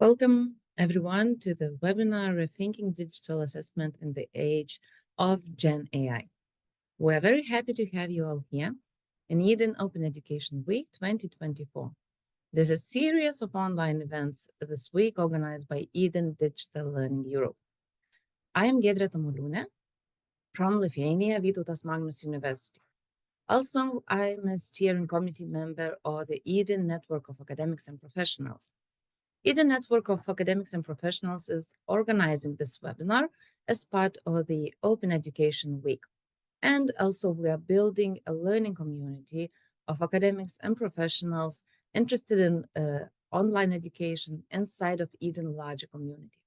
Welcome, everyone, to the webinar Rethinking Digital Assessment in the Age of GenAI. We're very happy to have you all here in Eden Open Education Week 2024. There's a series of online events this week organized by Eden Digital Learning Europe. I am Giedrė Tamuliūnė from Lithuania, Vytautas Magnus University. Also, I'm a steering committee member of the Eden Network of Academics and Professionals. Eden Network of Academics and Professionals is organizing this webinar as part of the Open Education Week. And also we are building a learning community of academics and professionals interested in online education inside of Eden larger community.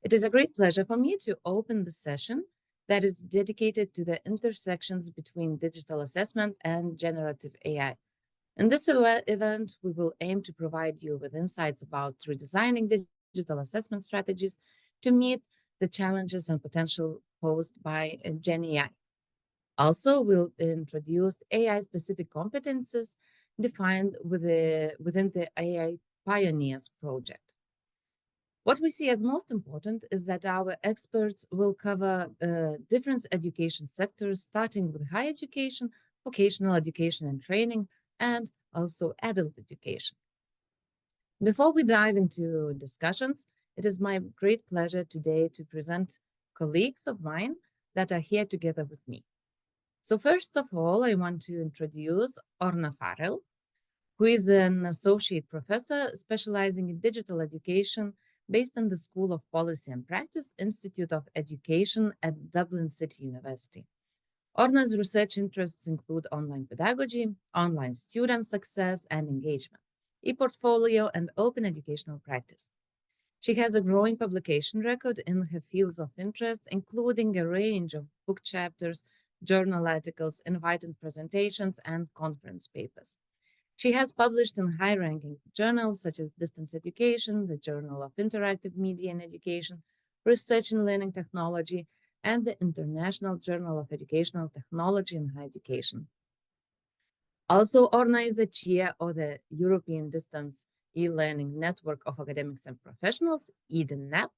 It is a great pleasure for me to open the session that is dedicated to the intersections between digital assessment and generative AI. In this event, we will aim to provide you with insights about redesigning digital assessment strategies to meet the challenges and potential posed by GenAI. Also, we'll introduce AI-specific competencies defined within the AI Pioneers project. What we see as most important is that our experts will cover different education sectors, starting with higher education, vocational education and training, and also adult education. Before we dive into discussions, it is my great pleasure today to present colleagues of mine that are here together with me. So first of all, I want to introduce Orna Farrell, who is an associate professor specializing in digital education based in the School of Policy and Practice, Institute of Education at Dublin City University. Orna's research interests include online pedagogy, online student success and engagement, e-portfolio, and open educational practice. She has a growing publication record in her fields of interest, including a range of book chapters, journal articles, invited presentations, and conference papers. She has published in high-ranking journals such as Distance Education, the Journal of Interactive Media in Education, Research in Learning Technology, and the International Journal of Educational Technology in Higher Education. Also, Orna is a chair of the European Distance E-Learning Network of Academics and Professionals, EdenNAP,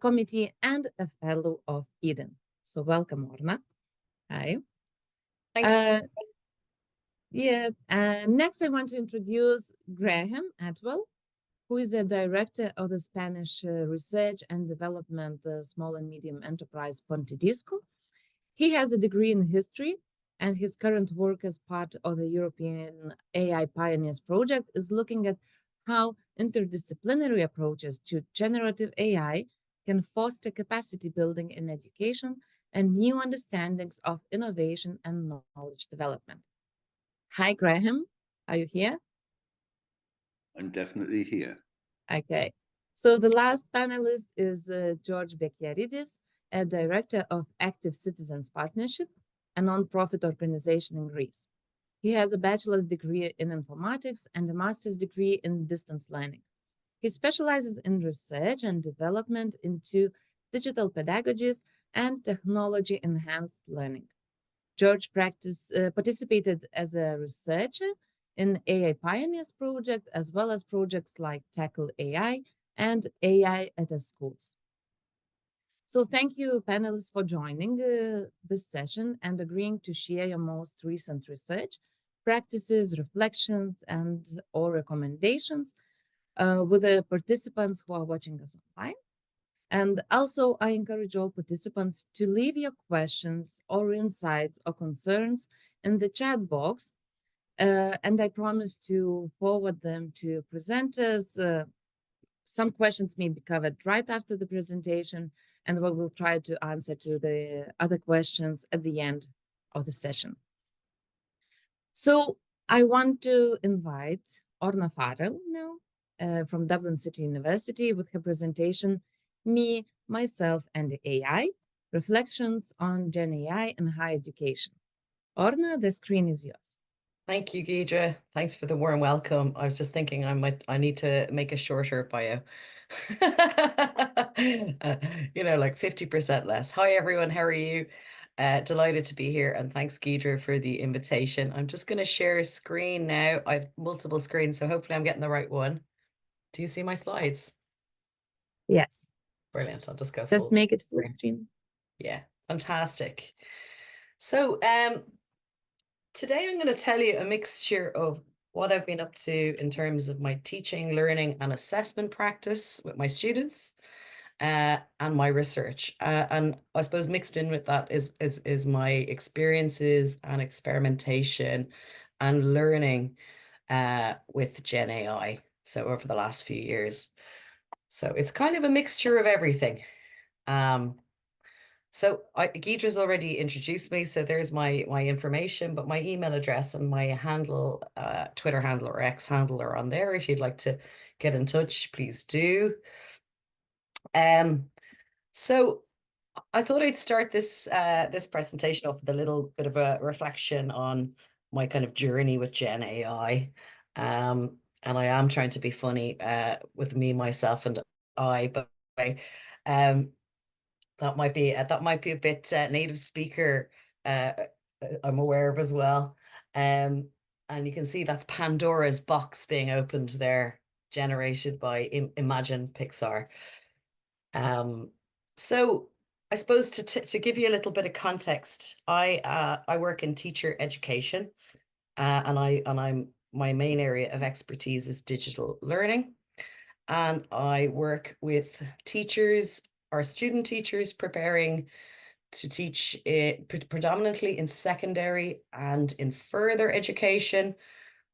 committee, and a fellow of Eden. So welcome, Orna. Hi. Thanks. Next, I want to introduce Graham Atwell, who is the director of the Spanish Research and Development Small and Medium Enterprise Ponte Disco. He has a degree in history, and his current work as part of the European AI Pioneers project is looking at how interdisciplinary approaches to generative AI can foster capacity building in education and new understandings of innovation and knowledge development. Hi, Graham. Are you here? I'm definitely here. Okay. So the last panelist is George Bekiaridis, a director of Active Citizens Partnership, a non-profit organization in Greece. He has a bachelor's degree in informatics and a master's degree in distance learning. He specializes in research and development into digital pedagogies and technology-enhanced learning. George participated as a researcher in AI Pioneers project, as well as projects like Tackle AI and AI at the schools. So thank you, panelists, for joining this session and agreeing to share your most recent research, practices, reflections, and or recommendations with the participants who are watching us online. And also, I encourage all participants to leave your questions or insights or concerns in the chat box. And I promise to forward them to presenters. Some questions may be covered right after the presentation, and we will try to answer to the other questions at the end of the session. So I want to invite Orna Farrell now from Dublin City University with her presentation, Me, Myself, and the AI, Reflections on GenAI in Higher Education. Orna, the screen is yours. Thank you, Giedrė. Thanks for the warm welcome. I was just thinking I need to make a shorter bio. Like 50% less. Hi, everyone. How are you? Delighted to be here, and thanks, Giedrė, for the invitation. I'm just going to share a screen now. I have multiple screens, so hopefully I'm getting the right one. Do you see my slides? Yes. Brilliant. I'll just go Just full make it full screen. screen. Yeah, fantastic. So today I'm going to tell you a mixture of what I've been up to in terms of my teaching, learning, and assessment practice with my students, and my research. And I suppose mixed in with that is my experiences and experimentation and learning with GenAI. So over the last few years. So it's kind of a mixture of everything. So Gidra's already introduced me, so there's my information, but my email address and my handle, Twitter handle or X handle are on there. If you'd like to get in touch, please do. So I thought I'd start this this presentation off with a little bit of a reflection on my kind of journey with GenAI. And I am trying to be funny with me, myself, and I, but that might be a bit native speaker. I'm aware of as well. And you can see that's Pandora's box being opened there, generated by Imagine Pixar. So I suppose to give you a little bit of context, I work in teacher education, and my main area of expertise is digital learning, and I work with teachers, our student teachers, preparing to teach predominantly in secondary and in further education.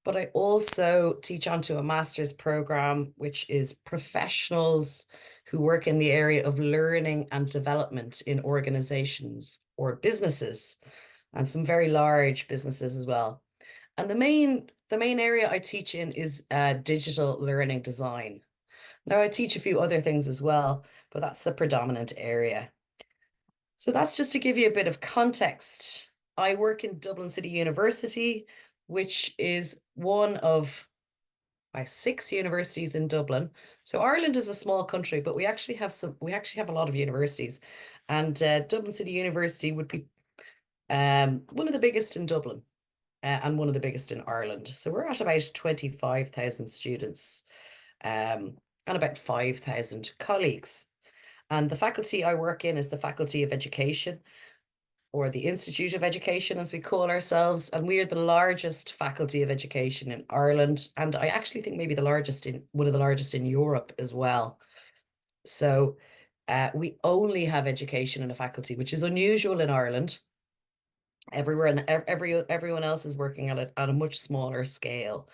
But I also teach onto a master's program, which is professionals who work in the area of learning and development in organizations or businesses, and some very large businesses as well. And the main area I teach in is digital learning design. Now, I teach a few other things as well, but that's the predominant area. So that's just to give you a bit of context. I work in Dublin City University, which is one of 6 universities in Dublin. So Ireland is a small country, but we actually have a lot of universities, and Dublin City University would be one of the biggest in Dublin, and one of the biggest in Ireland. So we're at about 25,000 students, and about 5,000 colleagues. And the faculty I work in is the Faculty of Education, or the Institute of Education, as we call ourselves. And we are the largest faculty of education in Ireland. And I actually think maybe one of the largest in Europe as well. So we only have education in a faculty, which is unusual in Ireland. Everywhere and everyone else is working at a much smaller scale.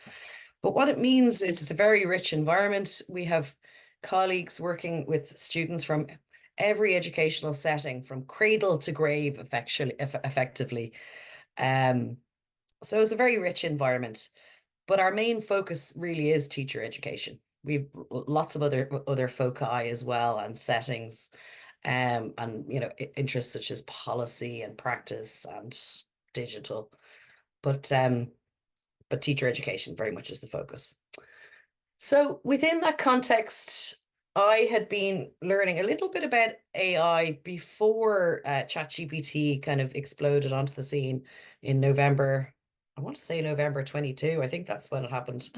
But what it means is it's a very rich environment. We have colleagues working with students from every educational setting, from cradle to grave, effectively. So it's a very rich environment. But our main focus really is teacher education. We've lots of other foci as well, and settings, and interests such as policy and practice and digital. But teacher education very much is the focus. So within that context, I had been learning a little bit about AI before ChatGPT kind of exploded onto the scene in November. I want to say November 22. I think that's when it happened.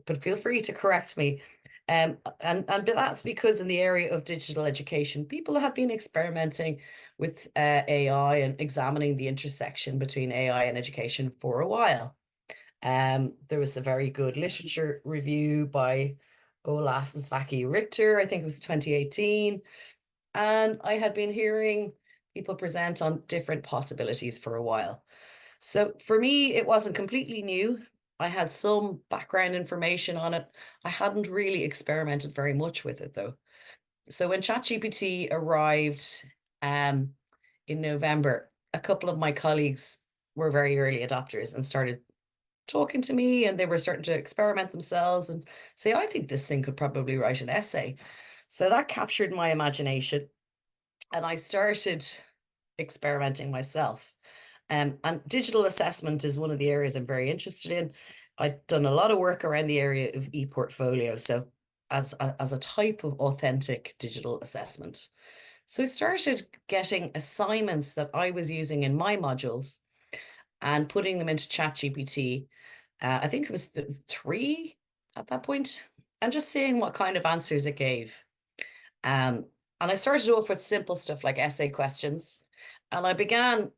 but feel free to correct me. And that's because in the area of digital education, people had been experimenting with AI and examining the intersection between AI and education for a while. There was a very good literature review by Olaf Zwacky-Richter, I think it was 2018. And I had been hearing people present on different possibilities for a while. So for me, it wasn't completely new. I had some background information on it. I hadn't really experimented very much with it, though. So when ChatGPT arrived in November, a couple of my colleagues were very early adopters and started talking to me, and they were starting to experiment themselves and say, I think this thing could probably write an essay. So that captured my imagination, and I started experimenting myself. And digital assessment is one of the areas I'm very interested in. I've done a lot of work around the area of e-portfolio, so as a type of authentic digital assessment. So I started getting assignments that I was using in my modules and putting them into ChatGPT. I think it was 3 at that point. and just seeing what kind of answers it gave. And I started off with simple stuff like essay questions, and I began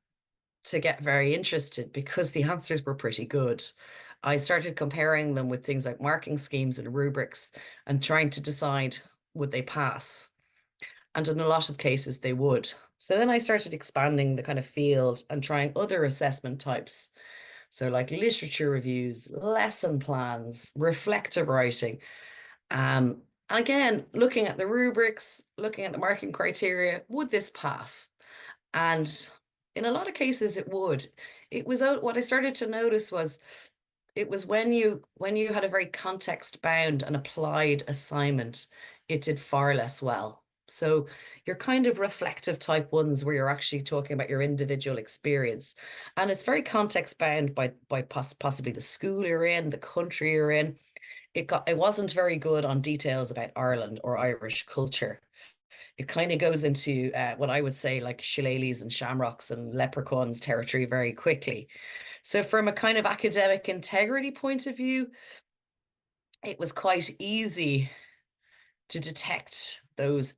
to get very interested because the answers were pretty good. I started comparing them with things like marking schemes and rubrics and trying to decide would they pass. And in a lot of cases, they would. So then I started expanding the kind of field and trying other assessment types. So like literature reviews, lesson plans, reflective writing. And again, looking at the rubrics, looking at the marking criteria, would this pass? And in a lot of cases, it would. It was what I started to notice was it was when you had a very context bound and applied assignment, it did far less well. So your kind of reflective type ones where you're actually talking about your individual experience, and it's very context bound by possibly the school you're in, the country you're in. It wasn't very good on details about Ireland or Irish culture. It kind of goes into what I would say like shillelaghs and shamrocks and leprechauns territory very quickly. So from a kind of academic integrity point of view, it was quite easy to detect those,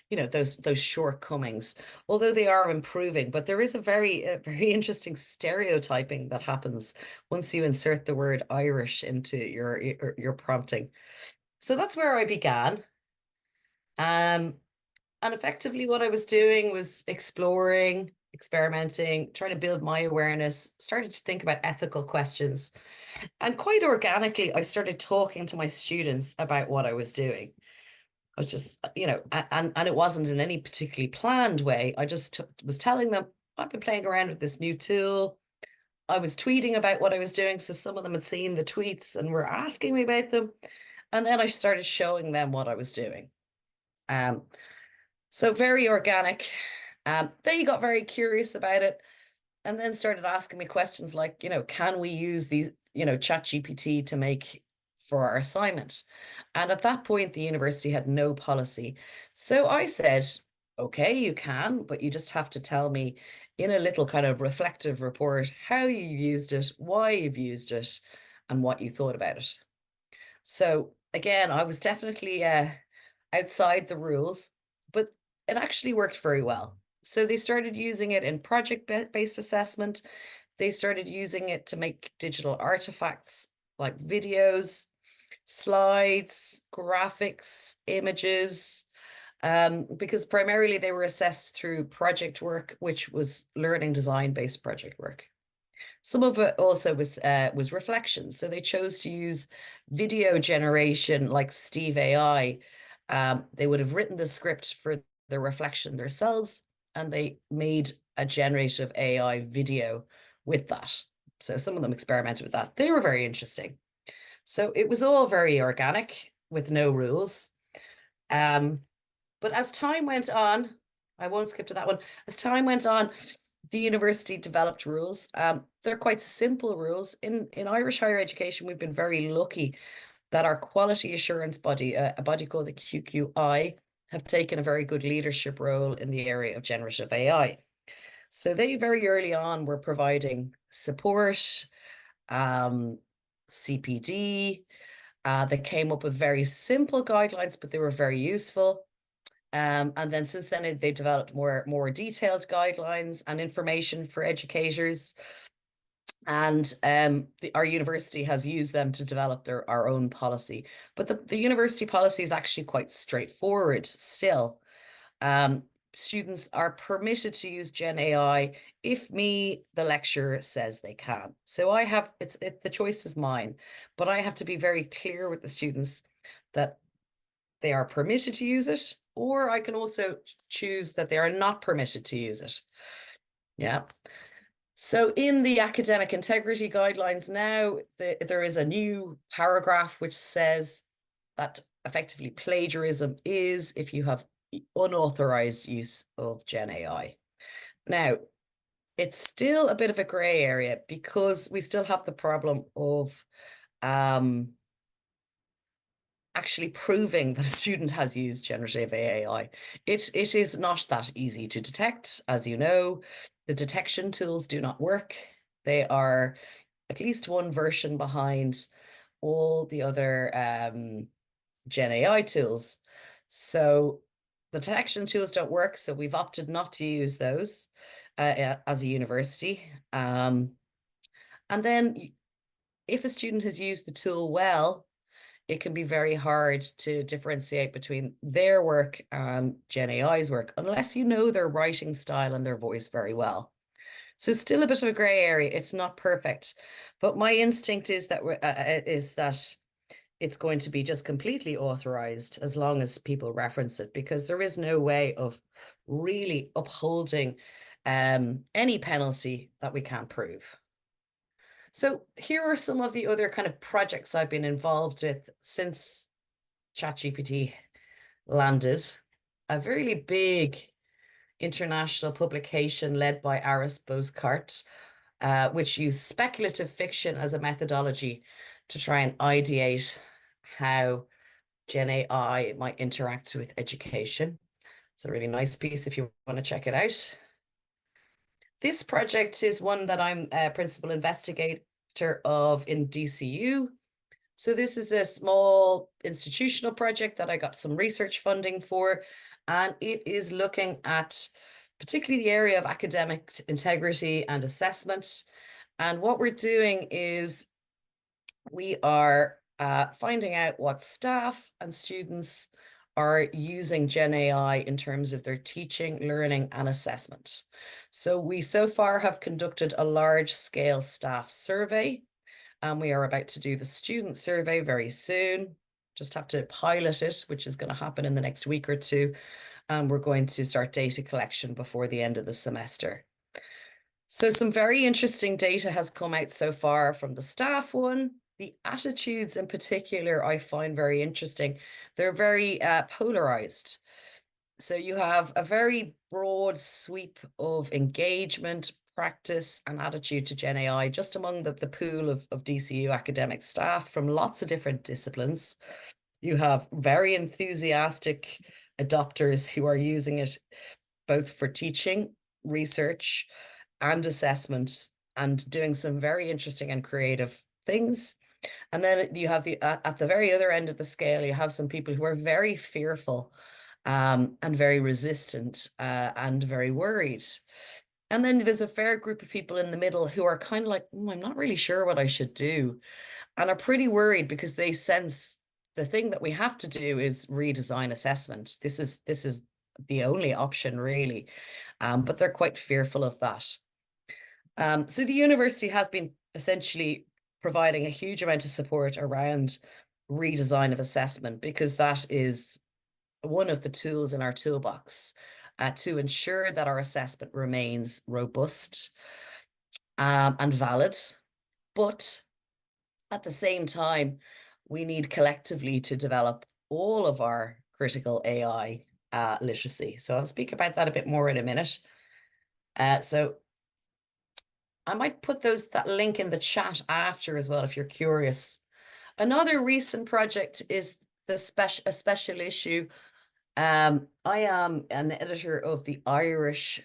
those shortcomings, although they are improving. But there is a very interesting stereotyping that happens once you insert the word Irish into your prompting. So that's where I began. And effectively what I was doing was exploring, experimenting, trying to build my awareness, started to think about ethical questions. And quite organically, I started talking to my students about what I was doing. I was just, and it wasn't in any particularly planned way. I just was telling them, I've been playing around with this new tool. I was tweeting about what I was doing. So some of them had seen the tweets and were asking me about them. And then I started showing them what I was doing. So very organic. They got very curious about it and then started asking me questions like, can we use these, ChatGPT to make for our assignment? And at that point, the university had no policy. So I said, okay, you can, but you just have to tell me in a little kind of reflective report how you used it, why you've used it, and what you thought about it. So again, I was definitely outside the rules, but it actually worked very well. So they started using it in project-based assessment. They started using it to make digital artifacts like videos, slides, graphics, images, because primarily they were assessed through project work, which was learning design-based project work. Some of it also was reflections. So they chose to use video generation like Steve AI. They would have written the script for the reflection themselves, and they made a generative AI video with that. So some of them experimented with that. They were very interesting. So it was all very organic with no rules. But as time went on, I won't skip to that one. As time went on, the university developed rules. They're quite simple rules. In Irish higher education, we've been very lucky that our quality assurance body, a body called the QQI, have taken a very good leadership role in the area of generative AI. So they very early on were providing support, CPD. They came up with very simple guidelines, but they were very useful. And then since then, they've developed more detailed guidelines and information for educators. And our university has used them to develop our own policy. But the university policy is actually quite straightforward still. Students are permitted to use GenAI if the lecturer says they can. So the choice is mine, but I have to be very clear with the students that they are permitted to use it, or I can also choose that they are not permitted to use it. Yeah. So in the academic integrity guidelines now, there is a new paragraph which says that effectively plagiarism is if you have unauthorized use of GenAI. Now, it's still a bit of a gray area because we still have the problem of actually proving that a student has used generative AI. It is not that easy to detect. As you know, the detection tools do not work. They are at least one version behind all the other GenAI tools. So the detection tools don't work, so we've opted not to use those as a university. And then if a student has used the tool well, it can be very hard to differentiate between their work and GenAI's work, unless you know their writing style and their voice very well. So still a bit of a gray area. It's not perfect, but my instinct is that it's going to be just completely authorized as long as people reference it, because there is no way of really upholding any penalty that we can't prove. So here are some of the other kind of projects I've been involved with since ChatGPT landed. A really big international publication led by Aris Boskart, which used speculative fiction as a methodology to try and ideate how GenAI might interact with education. It's a really nice piece if you want to check it out. This project is one that I'm a principal investigator of in DCU. So this is a small institutional project that I got some research funding for, and it is looking at particularly the area of academic integrity and assessment. And what we're doing is we are finding out what staff and students are using GenAI in terms of their teaching, learning, and assessment. So we so far have conducted a large-scale staff survey, and we are about to do the student survey very soon. Just have to pilot it, which is going to happen in the next week or two. And we're going to start data collection before the end of the semester. So some very interesting data has come out so far from the staff one. The attitudes in particular, I find very interesting. They're very polarized. So you have a very broad sweep of engagement, practice, and attitude to GenAI just among the pool of DCU academic staff from lots of different disciplines. You have very enthusiastic adopters who are using it both for teaching, research, and assessment, and doing some very interesting and creative things. And then you have at the very other end of the scale, you have some people who are very fearful and very resistant and very worried. And then there's a fair group of people in the middle who are kind of like, I'm not really sure what I should do, and are pretty worried because they sense the thing that we have to do is redesign assessment. This is the only option really, but they're quite fearful of that. So the university has been essentially providing a huge amount of support around redesign of assessment, because that is one of the tools in our toolbox to ensure that our assessment remains robust and valid. But at the same time, we need collectively to develop all of our critical AI literacy. So I'll speak about that a bit more in a minute. So I might put that link in the chat after as well, if you're curious. Another recent project is a special issue. I am an editor of the Irish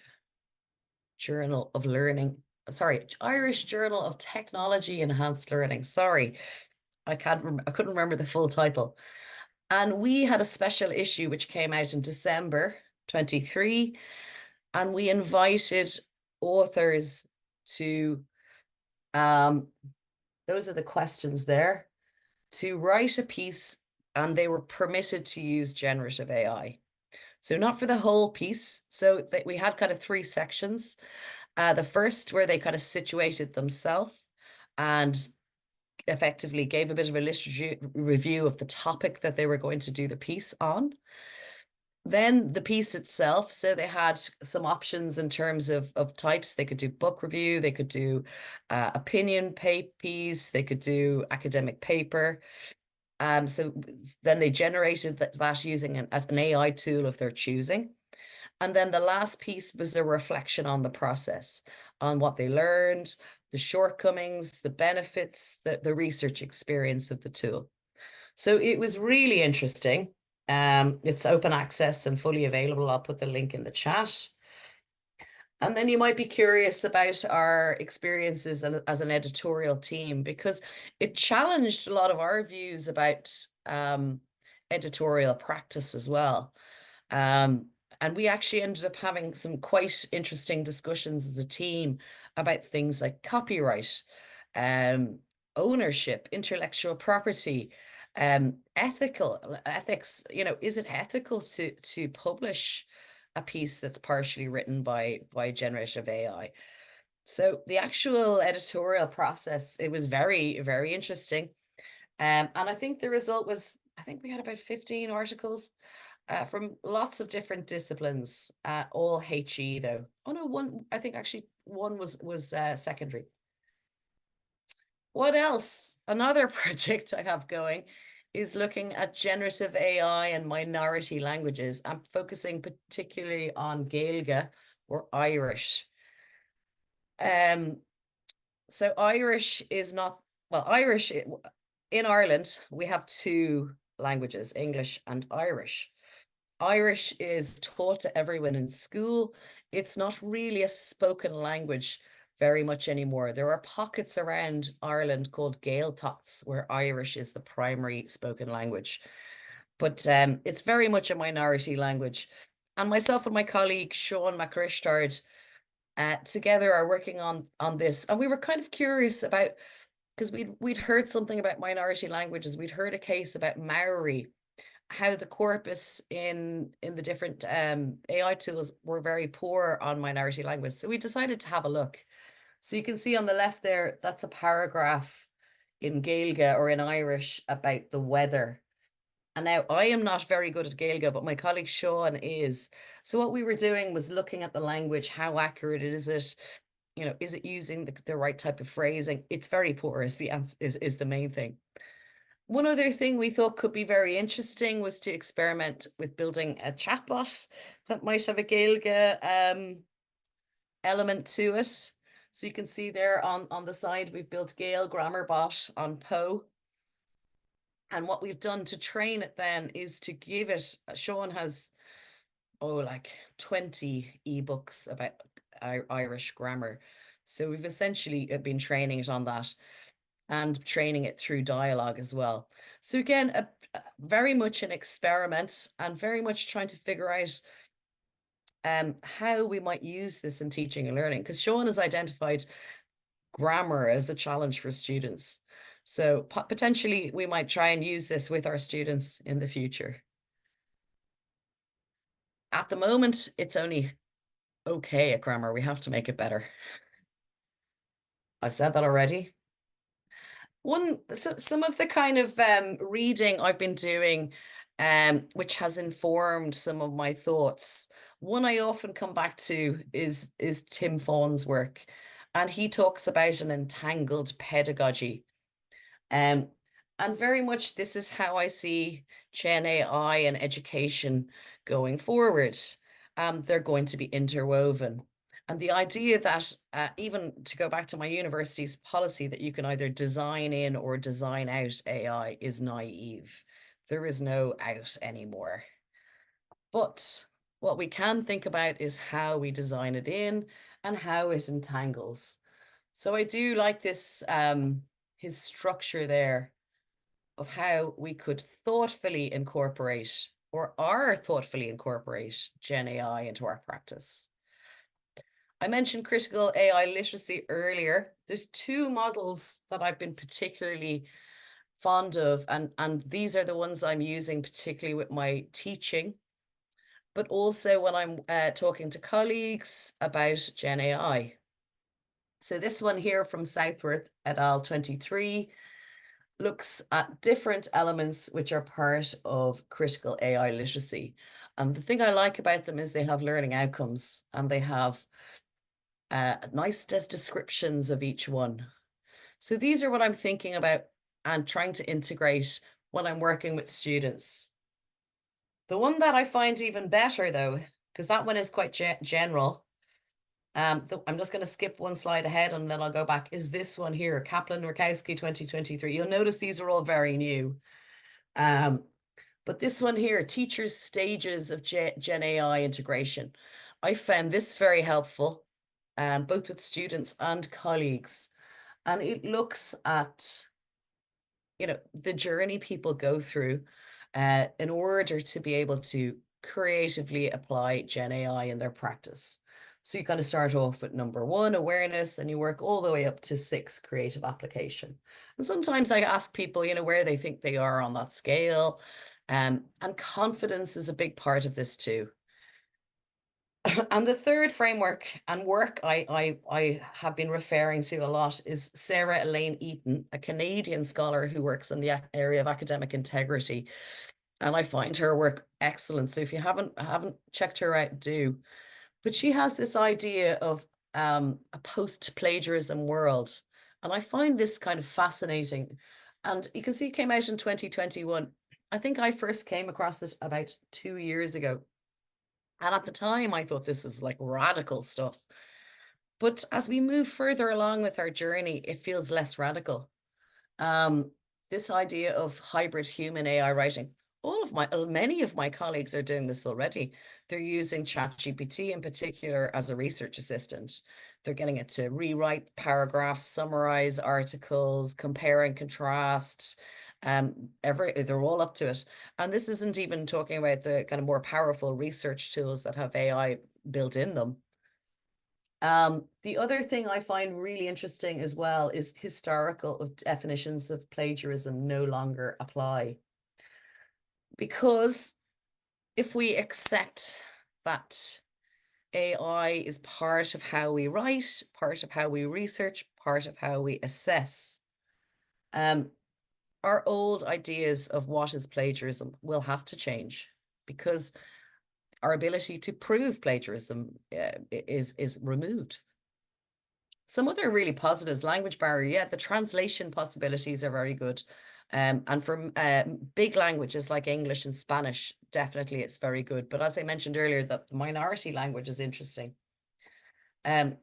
Journal of Learning. Sorry, Irish Journal of Technology Enhanced Learning. Sorry, I couldn't remember the full title. And we had a special issue which came out in December 23, and we invited authors to, those are the questions there, to write a piece, and they were permitted to use generative AI. So not for the whole piece. So we had kind of 3 sections. The first, where they kind of situated themselves and effectively gave a bit of a literature review of the topic that they were going to do the piece on. Then the piece itself, so they had some options in terms of types. They could do book review, they could do opinion piece, they could do academic paper. So then they generated that using an AI tool of their choosing. And then the last piece was a reflection on the process, on what they learned, the shortcomings, the benefits, the research experience of the tool. So it was really interesting. It's open access and fully available. I'll put the link in the chat. And then you might be curious about our experiences as an editorial team, because it challenged a lot of our views about editorial practice as well. And we actually ended up having some quite interesting discussions as a team about things like copyright, ownership, intellectual property, ethics. Is it ethical to publish a piece that's partially written by generative AI? So the actual editorial process, it was very, very interesting. And I think the result was, I think we had about 15 articles from lots of different disciplines, all HE though. Oh no, I think actually one was secondary. What else? Another project I have going is looking at generative AI and minority languages. I'm focusing particularly on Gaeilge or Irish. So Irish is not, well, Irish, in Ireland, we have two languages, English and Irish. Irish is taught to everyone in school. It's not really a spoken language very much anymore. There are pockets around Ireland called Gaeltachts, where Irish is the primary spoken language. But it's very much a minority language. And myself and my colleague, Sean McRishtard, together are working on this. And we were kind of curious about, because we'd heard something about minority languages. We'd heard a case about Maori, how the corpus in the different AI tools were very poor on minority language. So we decided to have a look. So you can see on the left there, that's a paragraph in Gaeilge or in Irish about the weather. And now I am not very good at Gaeilge, but my colleague Sean is. So what we were doing was looking at the language, how accurate is it? Is it using the right type of phrasing? It's very poor is the answer, is the main thing. One other thing we thought could be very interesting was to experiment with building a chatbot that might have a Gaeilge element to it. So you can see there on the side, we've built Gael Grammar Bot on Poe. And what we've done to train it then is to give it, Sean has, like 20 ebooks about Irish grammar. So we've essentially been training it on that and training it through dialogue as well. So again, very much an experiment and very much trying to figure out how we might use this in teaching and learning, because Sean has identified grammar as a challenge for students. So potentially we might try and use this with our students in the future. At the moment, it's only okay at grammar. We have to make it better. I said that already. Some of the kind of reading I've been doing, which has informed some of my thoughts. One I often come back to is Tim Fawn's work, and he talks about an entangled pedagogy. And very much this is how I see GenAI and education going forward. They're going to be interwoven. And the idea that even to go back to my university's policy that you can either design in or design out AI is naive. There is no out anymore. But what we can think about is how we design it in and how it entangles. So I do like this, his structure there of how we could thoughtfully incorporate or are thoughtfully incorporate GenAI into our practice. I mentioned critical AI literacy earlier. There's two models that I've been particularly fond of, and these are the ones I'm using particularly with my teaching, but also when I'm talking to colleagues about GenAI. So this one here from Southworth et al. 23 looks at different elements which are part of critical AI literacy. And the thing I like about them is they have learning outcomes and they have nice descriptions of each one. So these are what I'm thinking about and trying to integrate when I'm working with students. The one that I find even better though, because that one is quite general. I'm just going to skip one slide ahead and then I'll go back, is this one here, Kaplan-Rakowski 2023. You'll notice these are all very new. But this one here, teachers' stages of GenAI integration. I found this very helpful, both with students and colleagues. And it looks at, the journey people go through in order to be able to creatively apply Gen AI in their practice. So you kind of start off with number 1, awareness, and you work all the way up to 6, creative application. And sometimes I ask people, where they think they are on that scale. And confidence is a big part of this too. And the third framework and work I have been referring to a lot is Sarah Elaine Eaton, a Canadian scholar who works in the area of academic integrity. And I find her work excellent. So if you haven't checked her out, do. But she has this idea of a post-plagiarism world. And I find this kind of fascinating. And you can see it came out in 2021. I think I first came across it about 2 years ago. And at the time, I thought this is like radical stuff. But as we move further along with our journey, it feels less radical. This idea of hybrid human AI writing, many of my colleagues are doing this already. They're using ChatGPT in particular as a research assistant. They're getting it to rewrite paragraphs, summarize articles, compare and contrast. They're all up to it. And this isn't even talking about the kind of more powerful research tools that have AI built in them. The other thing I find really interesting as well is historical definitions of plagiarism no longer apply. Because if we accept that AI is part of how we write, part of how we research, part of how we assess, our old ideas of what is plagiarism will have to change, because our ability to prove plagiarism is removed. Some other really positives, language barrier, yeah, the translation possibilities are very good. And for big languages like English and Spanish, definitely it's very good. But as I mentioned earlier, the minority language is interesting. Going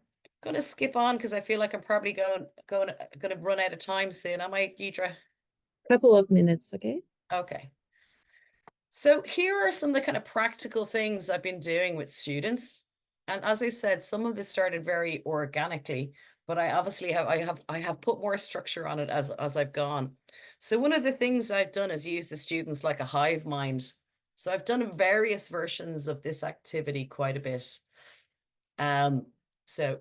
to skip on because I feel like I'm probably going to run out of time soon. Am I, Deidre? Couple of minutes, okay? Okay. So here are some of the kind of practical things I've been doing with students. And as I said, some of it started very organically, but I obviously have put more structure on it as I've gone. So one of the things I've done is use the students like a hive mind. So I've done various versions of this activity quite a bit. So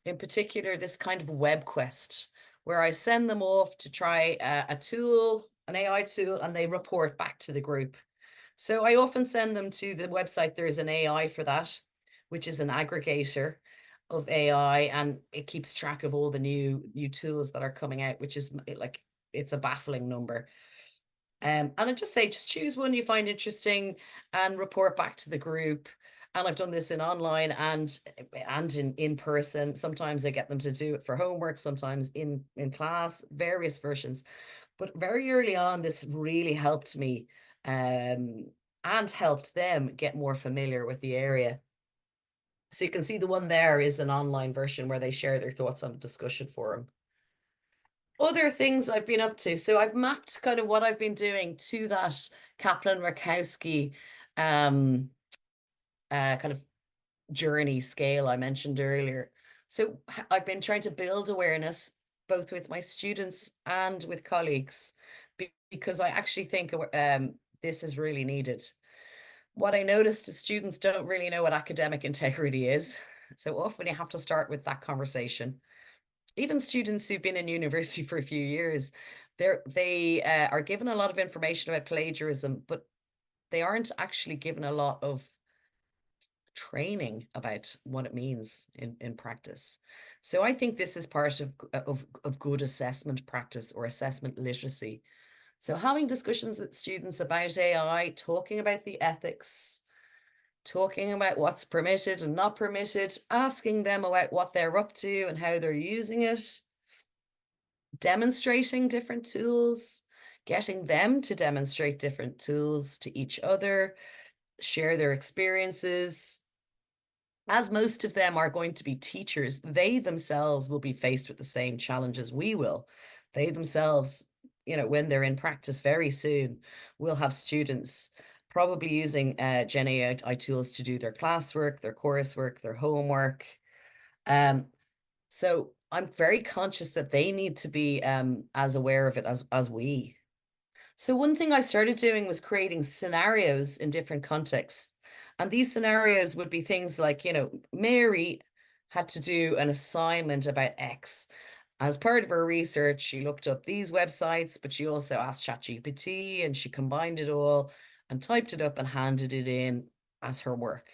in particular, this kind of web quest where I send them off to try a tool, an AI tool, and they report back to the group. So I often send them to the website. There is an AI for that, which is an aggregator of AI, and it keeps track of all the new tools that are coming out, which is like, it's a baffling number. And I just say, just choose one you find interesting and report back to the group. And I've done this in online and in person. Sometimes I get them to do it for homework, sometimes in class, various versions. But very early on, this really helped me and helped them get more familiar with the area. So you can see the one there is an online version where they share their thoughts on a discussion forum. Other things I've been up to. So I've mapped kind of what I've been doing to that Kaplan-Rakowski kind of journey scale I mentioned earlier. So I've been trying to build awareness both with my students and with colleagues, because I actually think this is really needed. What I noticed is students don't really know what academic integrity is. So often you have to start with that conversation. Even students who've been in university for a few years, they are given a lot of information about plagiarism, but they aren't actually given a lot of training about what it means in practice. So I think this is part of good assessment practice or assessment literacy. So having discussions with students about AI, talking about the ethics, talking about what's permitted and not permitted, asking them about what they're up to and how they're using it, demonstrating different tools, getting them to demonstrate different tools to each other, share their experiences. As most of them are going to be teachers, they themselves will be faced with the same challenges we will. They themselves, when they're in practice very soon, will have students probably using GenAI tools to do their classwork, their coursework, their homework. So I'm very conscious that they need to be as aware of it as we. So one thing I started doing was creating scenarios in different contexts. And these scenarios would be things like, Mary had to do an assignment about X. As part of her research, she looked up these websites, but she also asked ChatGPT and she combined it all and typed it up and handed it in as her work.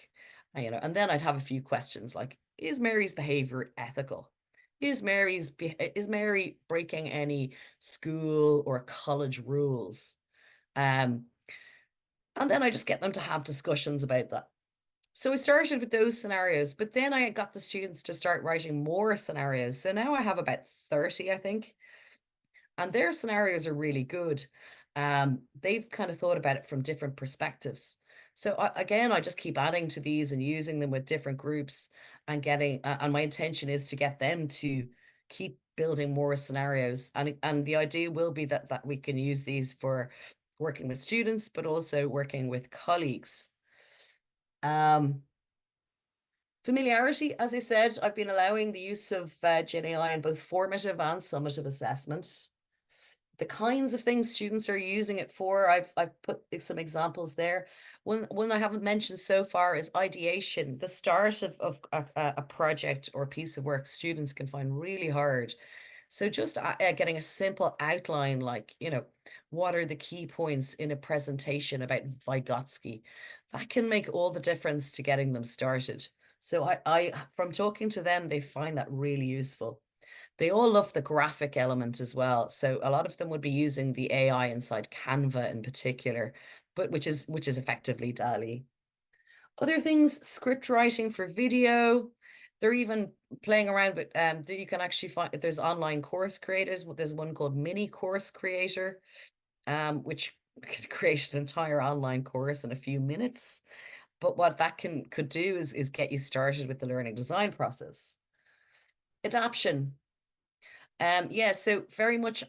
And then I'd have a few questions like, is Mary's behavior ethical? Is Mary breaking any school or college rules? And then I just get them to have discussions about that. So I started with those scenarios, but then I got the students to start writing more scenarios. So now I have about 30, I think, and their scenarios are really good. They've kind of thought about it from different perspectives. So again, I just keep adding to these and using them with different groups and and my intention is to get them to keep building more scenarios. And the idea will be that we can use these for working with students, but also working with colleagues. Familiarity, as I said, I've been allowing the use of GenAI in both formative and summative assessment. The kinds of things students are using it for, I've put some examples there. One I haven't mentioned so far is ideation, the start of a project or piece of work students can find really hard. So just getting a simple outline like, what are the key points in a presentation about Vygotsky? That can make all the difference to getting them started. So I from talking to them, they find that really useful. They all love the graphic element as well. So a lot of them would be using the AI inside Canva in particular, but which is effectively DALL-E. Other things, script writing for video. They're even playing around with you can actually find there's online course creators. There's one called Mini Course Creator, which could create an entire online course in a few minutes. But what that could do is get you started with the learning design process. Adaption. Yeah, so very much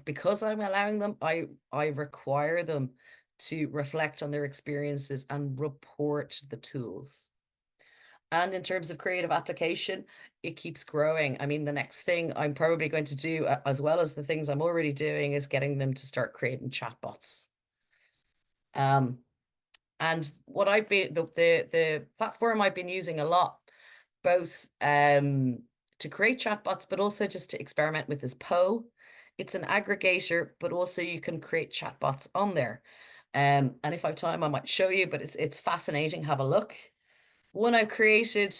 because I'm allowing them, I require them to reflect on their experiences and report the tools. And in terms of creative application, it keeps growing. I mean, the next thing I'm probably going to do, as well as the things I'm already doing, is getting them to start creating chatbots. And what I've been, the platform I've been using a lot, both to create chatbots, but also just to experiment with is Poe. It's an aggregator, but also you can create chatbots on there. And if I have time, I might show you, but it's fascinating. Have a look. One I've created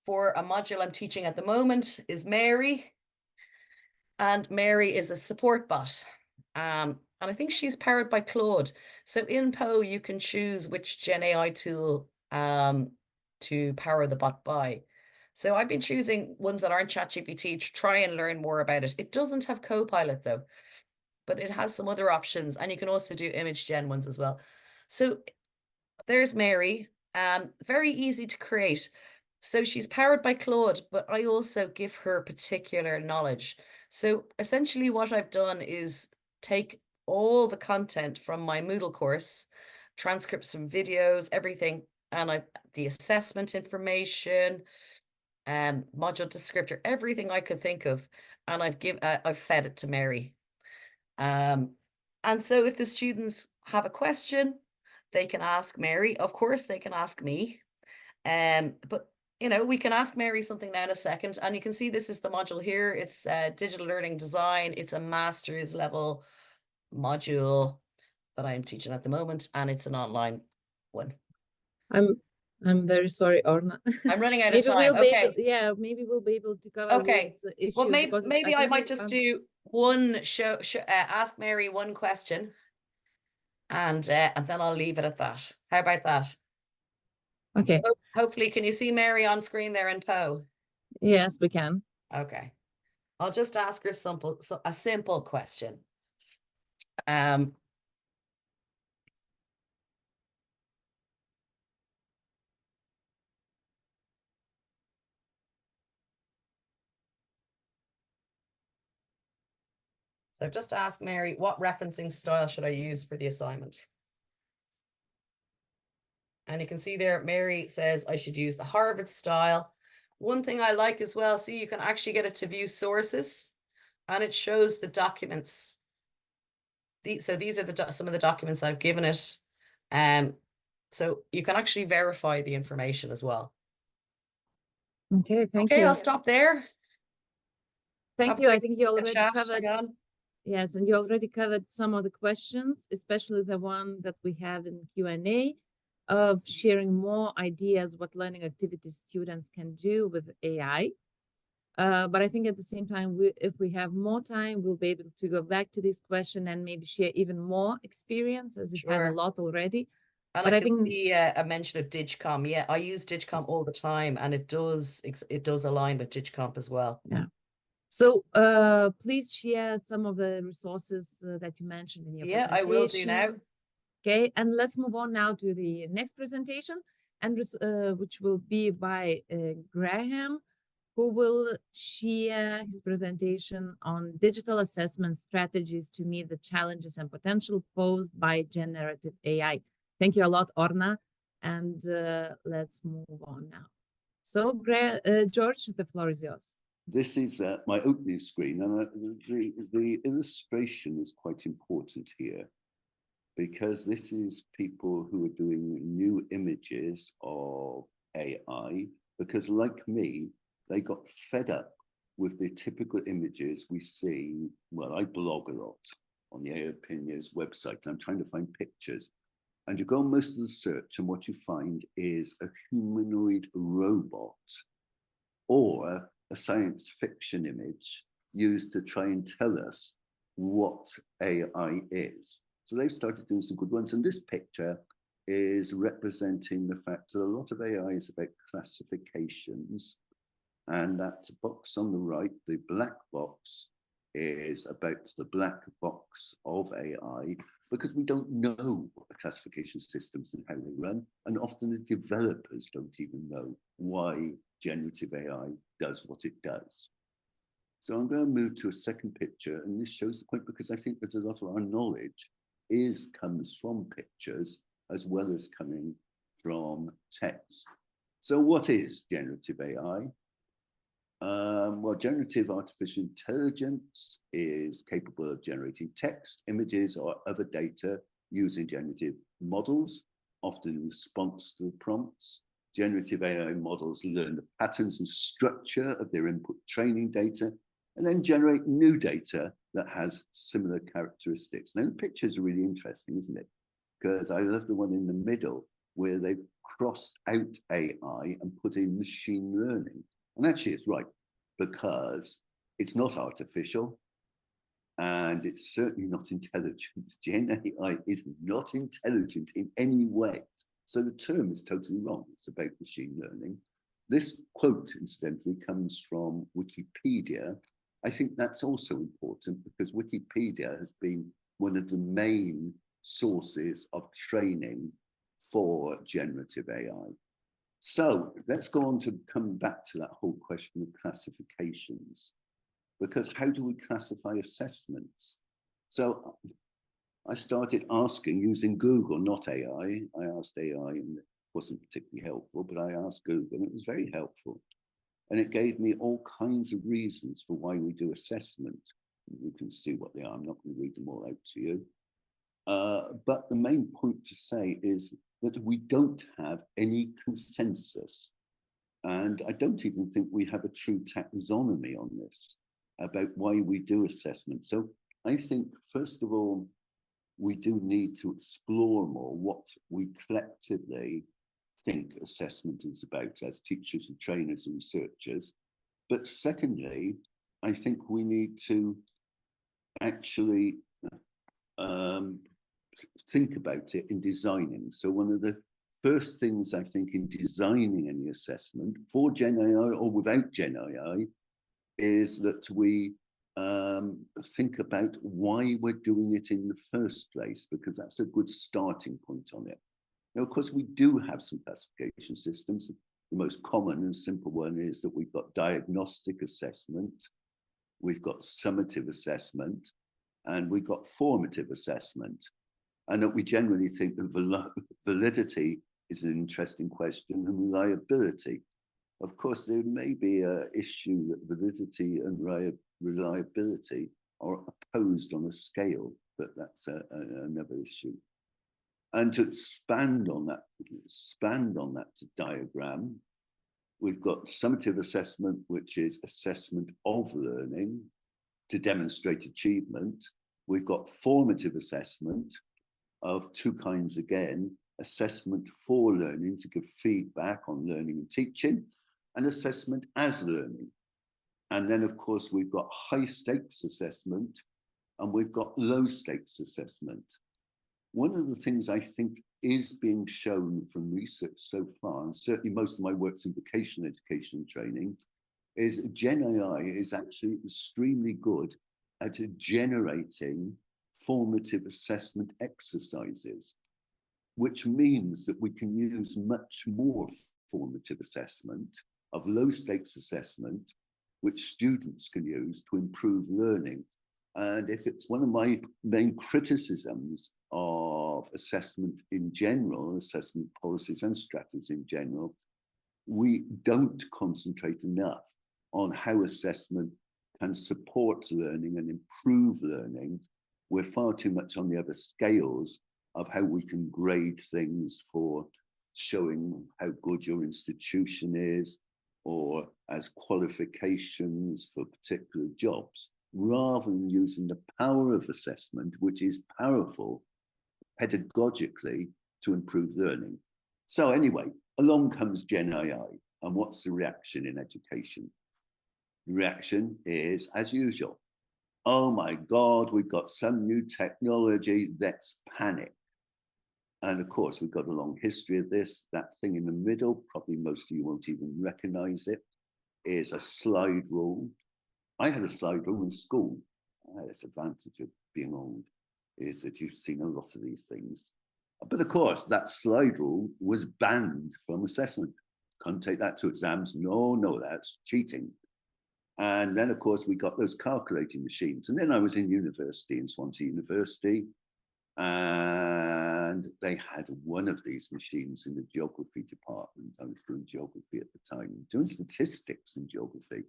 for a module I'm teaching at the moment is Mary. And Mary is a support bot. And I think she's powered by Claude. So in Poe, you can choose which GenAI tool to power the bot by. So I've been choosing ones that aren't ChatGPT to try and learn more about it. It doesn't have Copilot though, but it has some other options, and you can also do image gen ones as well. So there's Mary, very easy to create. So she's powered by Claude, but I also give her particular knowledge. So essentially what I've done is take all the content from my Moodle course, transcripts from videos, everything, and the assessment information, module descriptor, everything I could think of, and I've fed it to Mary. And so if the students have a question, they can ask Mary. Of course, they can ask me. But we can ask Mary something now in a second, and you can see this is the module here. It's digital learning design. It's a master's level module that I'm teaching at the moment, and it's an online one. I'm very sorry, Orna. I'm running out of Maybe time. we'll be Okay. able, maybe we'll be able to cover Okay. this issue Well, because maybe I think might just do one ask Mary one question, and then I'll leave it at that. How about that? Okay. So hopefully, can you see Mary on screen there in Poe? Yes, we can. Okay. I'll just ask her a simple question. So I've just asked Mary, what referencing style should I use for the assignment? And you can see there, Mary says I should use the Harvard style. One thing I like as well, see, you can actually get it to view sources, and it shows the documents So these are some of the documents I've given it. So you can actually verify the information as well. Okay, thank Okay, you. I'll stop there. Thank Have a you. I great think you already chat, covered. Saigon. Yes, and you already covered some of the questions, especially the one that we have in Q&A of sharing more ideas what learning activities students can do with AI. But I think at the same time, if we have more time, we'll be able to go back to this question and maybe share even more experience, as you have a Sure. lot already. And But I I can think see a mention of DigCom. Yeah, I use DigCom yes. all the time, and it does align with DigComp as well. Yeah. So please share some of the resources that you mentioned in your Yeah, presentation. I will do now. Okay, and let's move on now to the next presentation, and which will be by Graham, who will share his presentation on digital assessment strategies to meet the challenges and potential posed by generative AI. Thank you a lot, Orna, and let's move on now. So, George, the floor is yours. This is my opening screen, and the illustration is quite important here, because this is people who are doing new images of AI, because like me, they got fed up with the typical images we see. Well, I blog a lot on the AI Opinions website, and I'm trying to find pictures. And you go on most of the search, and what you find is a humanoid robot or a science fiction image used to try and tell us what AI is. So they've started doing some good ones. And this picture is representing the fact that a lot of AI is about classifications. And that box on the right, the black box, is about the black box of AI, because we don't know what the classification systems and how they run. And often the developers don't even know why generative AI does what it does. So I'm going to move to a second picture, and this shows the point, because I think that a lot of our knowledge comes from pictures as well as coming from text. So what is generative AI? Well, generative artificial intelligence is capable of generating text, images, or other data using generative models, often in response to the prompts. Generative AI models learn the patterns and structure of their input training data, and then generate new data that has similar characteristics. Now, the pictures are really interesting, isn't it? Because I love the one in the middle where they've crossed out AI and put in machine learning. And actually, it's right, because it's not artificial, and it's certainly not intelligent. Gen AI is not intelligent in any way. So the term is totally wrong. It's about machine learning. This quote, incidentally, comes from Wikipedia. I think that's also important, because Wikipedia has been one of the main sources of training for generative AI. So let's go on to come back to that whole question of classifications, because how do we classify assessments? So I started asking using Google, not AI. I asked AI and it wasn't particularly helpful, but I asked Google and it was very helpful. And it gave me all kinds of reasons for why we do assessment. You can see what they are. I'm not going to read them all out to you. But the main point to say is that we don't have any consensus. And I don't even think we have a true taxonomy on this about why we do assessment. So I think, first of all, we do need to explore more what we collectively think assessment is about as teachers and trainers and researchers. But secondly, I think we need to actually think about it in designing. So one of the first things I think in designing any assessment for GenAI or without GenAI is that we think about why we're doing it in the first place, because that's a good starting point on it. Now, of course, we do have some classification systems. The most common and simple one is that we've got diagnostic assessment, we've got summative assessment, and we've got formative assessment. And that we generally think that validity is an interesting question, and reliability. Of course, there may be an issue that validity and reliability are opposed on a scale but that's another issue. And to expand on that diagram, we've got summative assessment, which is assessment of learning to demonstrate achievement. We've got formative assessment of two kinds again, assessment for learning to give feedback on learning and teaching, and assessment as learning. And then, of course, we've got high stakes assessment and we've got low stakes assessment. One of the things I think is being shown from research so far, and certainly most of my work's in vocational education and training, is GenAI is actually extremely good at generating formative assessment exercises, which means that we can use much more formative assessment of low stakes assessment, which students can use to improve learning. And if it's one of my main criticisms of assessment in general, assessment policies and strategies in general, we don't concentrate enough on how assessment can support learning and improve learning. We're far too much on the other scales of how we can grade things for showing how good your institution is, or as qualifications for particular jobs, rather than using the power of assessment, which is powerful pedagogically to improve learning. So anyway, along comes GenAI, and what's the reaction in education? The reaction is, as usual, oh my God, we've got some new technology, let's panic. And of course, we've got a long history of this. That thing in the middle, probably most of you won't even recognize it, is a slide rule. I had a slide rule in school. This advantage of being old is that you've seen a lot of these things. But of course, that slide rule was banned from assessment. Can't take that to exams. No, that's cheating. And then, of course, we got those calculating machines. And then I was in university, in Swansea University, and they had one of these machines in the geography department. I was doing geography at the time, doing statistics in geography.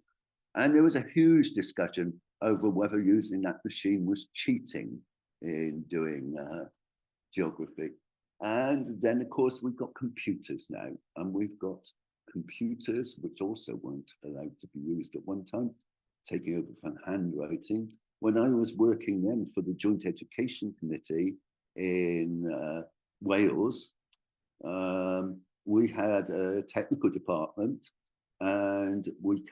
And there was a huge discussion over whether using that machine was cheating in doing geography. And then, of course, we've got computers now, and we've got computers which also weren't allowed to be used at one time, taking over from handwriting. When I was working then for the Joint Education Committee in Wales, we had a technical department, and we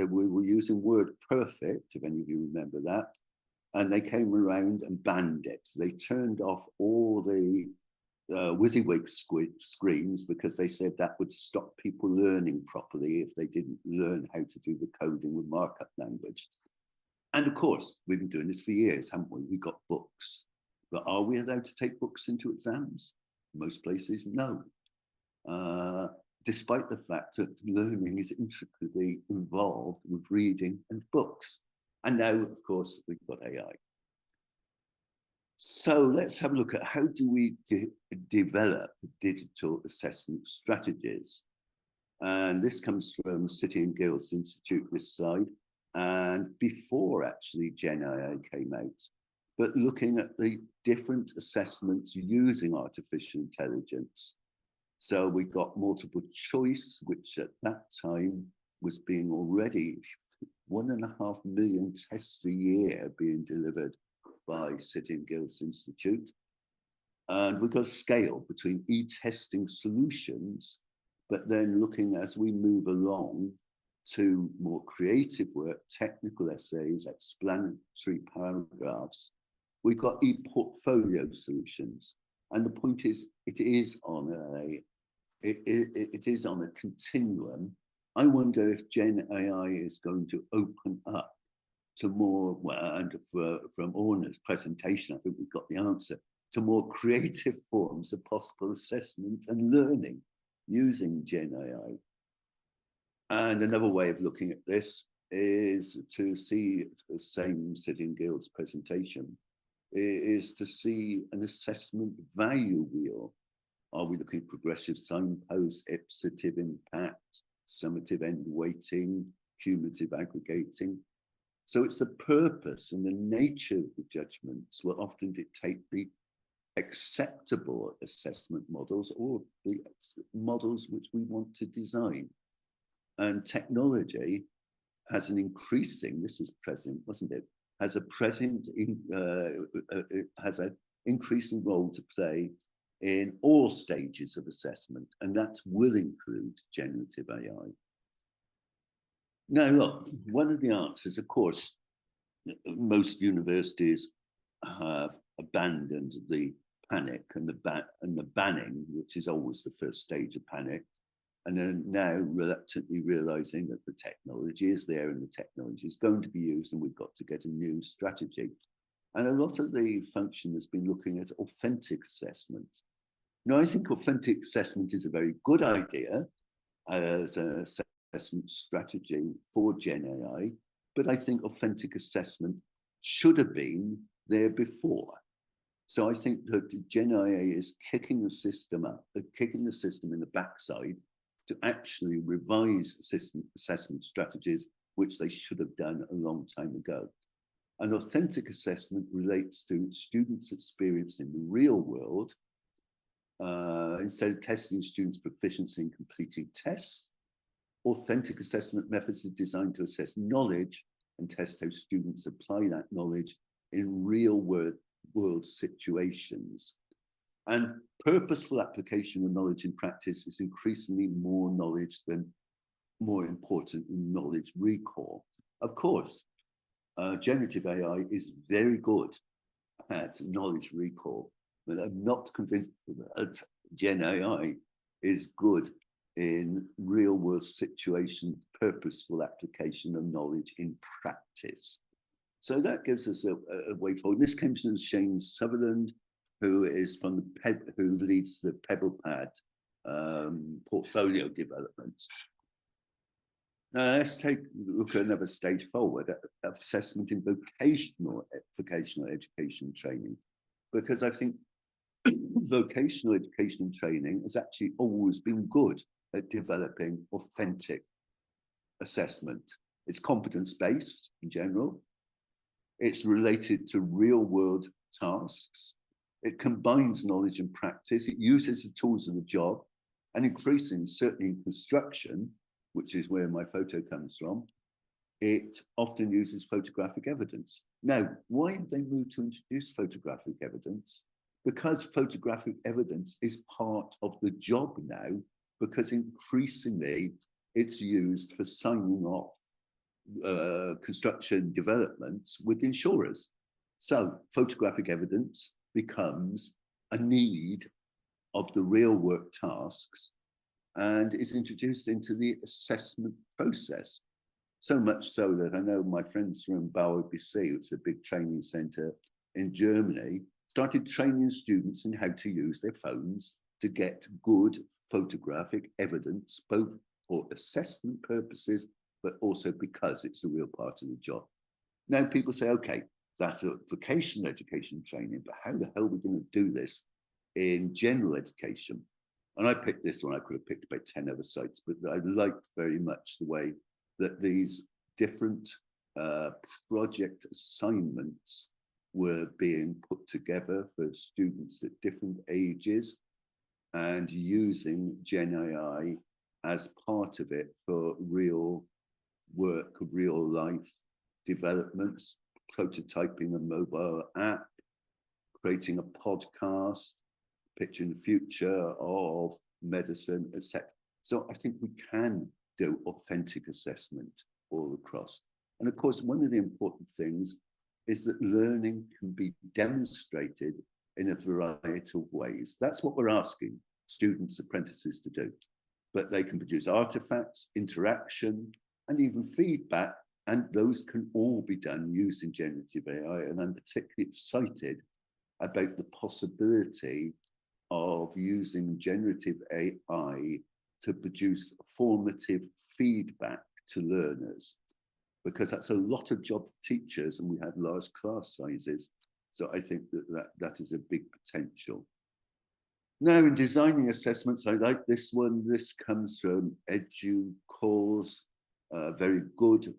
were using WordPerfect, if any of you remember that, and they came around and banned it. So they turned off all the WYSIWYG screens because they said that would stop people learning properly if they didn't learn how to do the coding with markup language. And of course, we've been doing this for years, haven't we? We got books. But are we allowed to take books into exams? Most places, no. Despite the fact that learning is intricately involved with reading and books. And now, of course, we've got AI. So let's have a look at how do we develop digital assessment strategies. And this comes from City and Guilds Institute this side, and before actually GenAI came out, but looking at the different assessments using artificial intelligence. So we got multiple choice, which at that time was being already 1.5 million tests a year being delivered by City and Guilds Institute. And we got scale between e-testing solutions, but then looking as we move along to more creative work, technical essays, explanatory paragraphs, we've got e-portfolio solutions. And the point is, it is on a continuum. I wonder if GenAI is going to open up to more, well, and from Orna's presentation, I think we've got the answer, to more creative forms of possible assessment and learning using GenAI. And another way of looking at this is to see the same City and Guilds presentation, is to see an assessment value wheel. Are we looking at progressive signposts, ipsative impact, summative end weighting, cumulative aggregating? So it's the purpose and the nature of the judgments will often dictate the acceptable assessment models or the models which we want to design. And technology has an increasing, this is present, wasn't it? Has a present, it has an increasing role to play in all stages of assessment, and that will include generative AI. Now, look, one of the answers, of course, most universities have abandoned the panic and the banning, which is always the first stage of panic, and are now reluctantly realizing that the technology is there and the technology is going to be used, and we've got to get a new strategy. And a lot of the function has been looking at authentic assessment. Now, I think authentic assessment is a very good idea as an assessment strategy for GenAI, but I think authentic assessment should have been there before. So I think that GenAI is kicking the system up, kicking the system in the backside to actually revise assessment strategies, which they should have done a long time ago. An authentic assessment relates to students' experience in the real world. Instead of testing students' proficiency in completing tests, authentic assessment methods are designed to assess knowledge and test how students apply that knowledge in real world situations. And purposeful application of knowledge in practice is increasingly more important than knowledge recall. Of course, generative AI is very good at knowledge recall, but I'm not convinced that Gen AI is good in real world situations, purposeful application of knowledge in practice. So that gives us a way forward. This comes from Shane Sutherland, who is from who leads the PebblePad portfolio development. Now let's look at another stage forward, assessment in vocational education training, because I think vocational education training has actually always been good at developing authentic assessment. It's competence-based in general. It's related to real-world tasks. It combines knowledge and practice. It uses the tools of the job, and increasingly, certainly in construction, which is where my photo comes from, it often uses photographic evidence. Now, why have they moved to introduce photographic evidence? Because photographic evidence is part of the job now, because increasingly it's used for signing off construction developments with insurers. So photographic evidence becomes a need of the real work tasks and is introduced into the assessment process. So much so that I know my friends from Bauer BC, which is a big training center in Germany, started training students in how to use their phones to get good photographic evidence, both for assessment purposes, but also because it's a real part of the job. Now people say, okay, that's a vocational education training, but how the hell are we going to do this in general education? And I picked this one. I could have picked about 10 other sites, but I liked very much the way that these different project assignments were being put together for students at different ages and using GenAI as part of it for real work, real life developments, prototyping a mobile app, creating a podcast, picturing the future of medicine, etc. So I think we can do authentic assessment all across. And of course, one of the important things is that learning can be demonstrated in a variety of ways. That's what we're asking students, apprentices to do. But they can produce artifacts, interaction, and even feedback, and those can all be done using generative AI. And I'm particularly excited about the possibility of using generative AI to produce formative feedback to learners, because that's a lot of job for teachers and we have large class sizes. So I think that is a big potential. Now, in designing assessments, I like this one. This comes from EduCause. a very good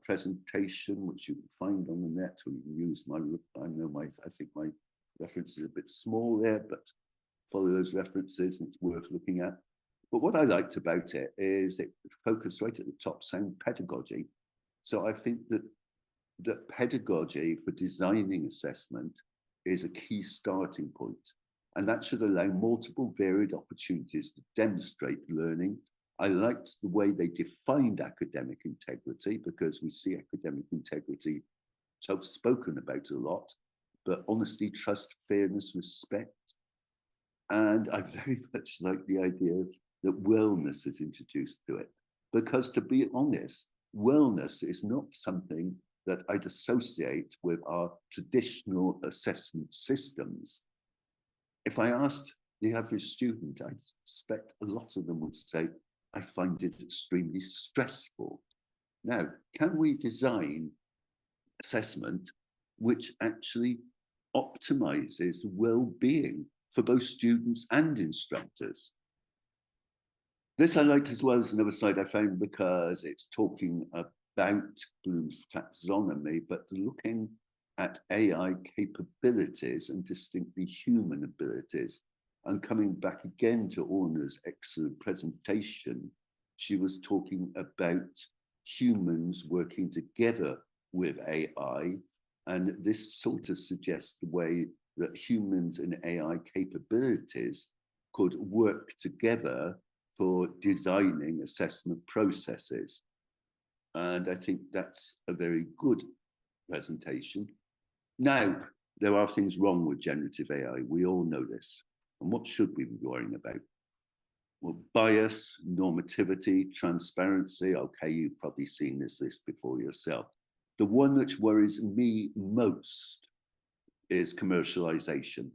presentation, which you can find on the net, or you can use I think my reference is a bit small there, but follow those references and it's worth looking at. But what I liked about it is it focused right at the top, saying pedagogy. So I think that pedagogy for designing assessment is a key starting point, and that should allow multiple varied opportunities to demonstrate learning. I liked the way they defined academic integrity, because we see academic integrity spoken about a lot, but honesty, trust, fairness, respect. And I very much like the idea that wellness is introduced to it, because to be honest, wellness is not something that I'd associate with our traditional assessment systems. If I asked the average student, I suspect a lot of them would say, I find it extremely stressful. Now, can we design assessment which actually optimizes well-being for both students and instructors? This I liked as well as another slide I found, because it's talking about Bloom's taxonomy, but looking at AI capabilities and distinctly human abilities. And coming back again to Orna's excellent presentation, she was talking about humans working together with AI. And this sort of suggests the way that humans and AI capabilities could work together for designing assessment processes. And I think that's a very good presentation. Now, there are things wrong with generative AI. We all know this. And what should we be worrying about? Well, bias, normativity, transparency. Okay, you've probably seen this list before yourself. The one which worries me most is commercialization,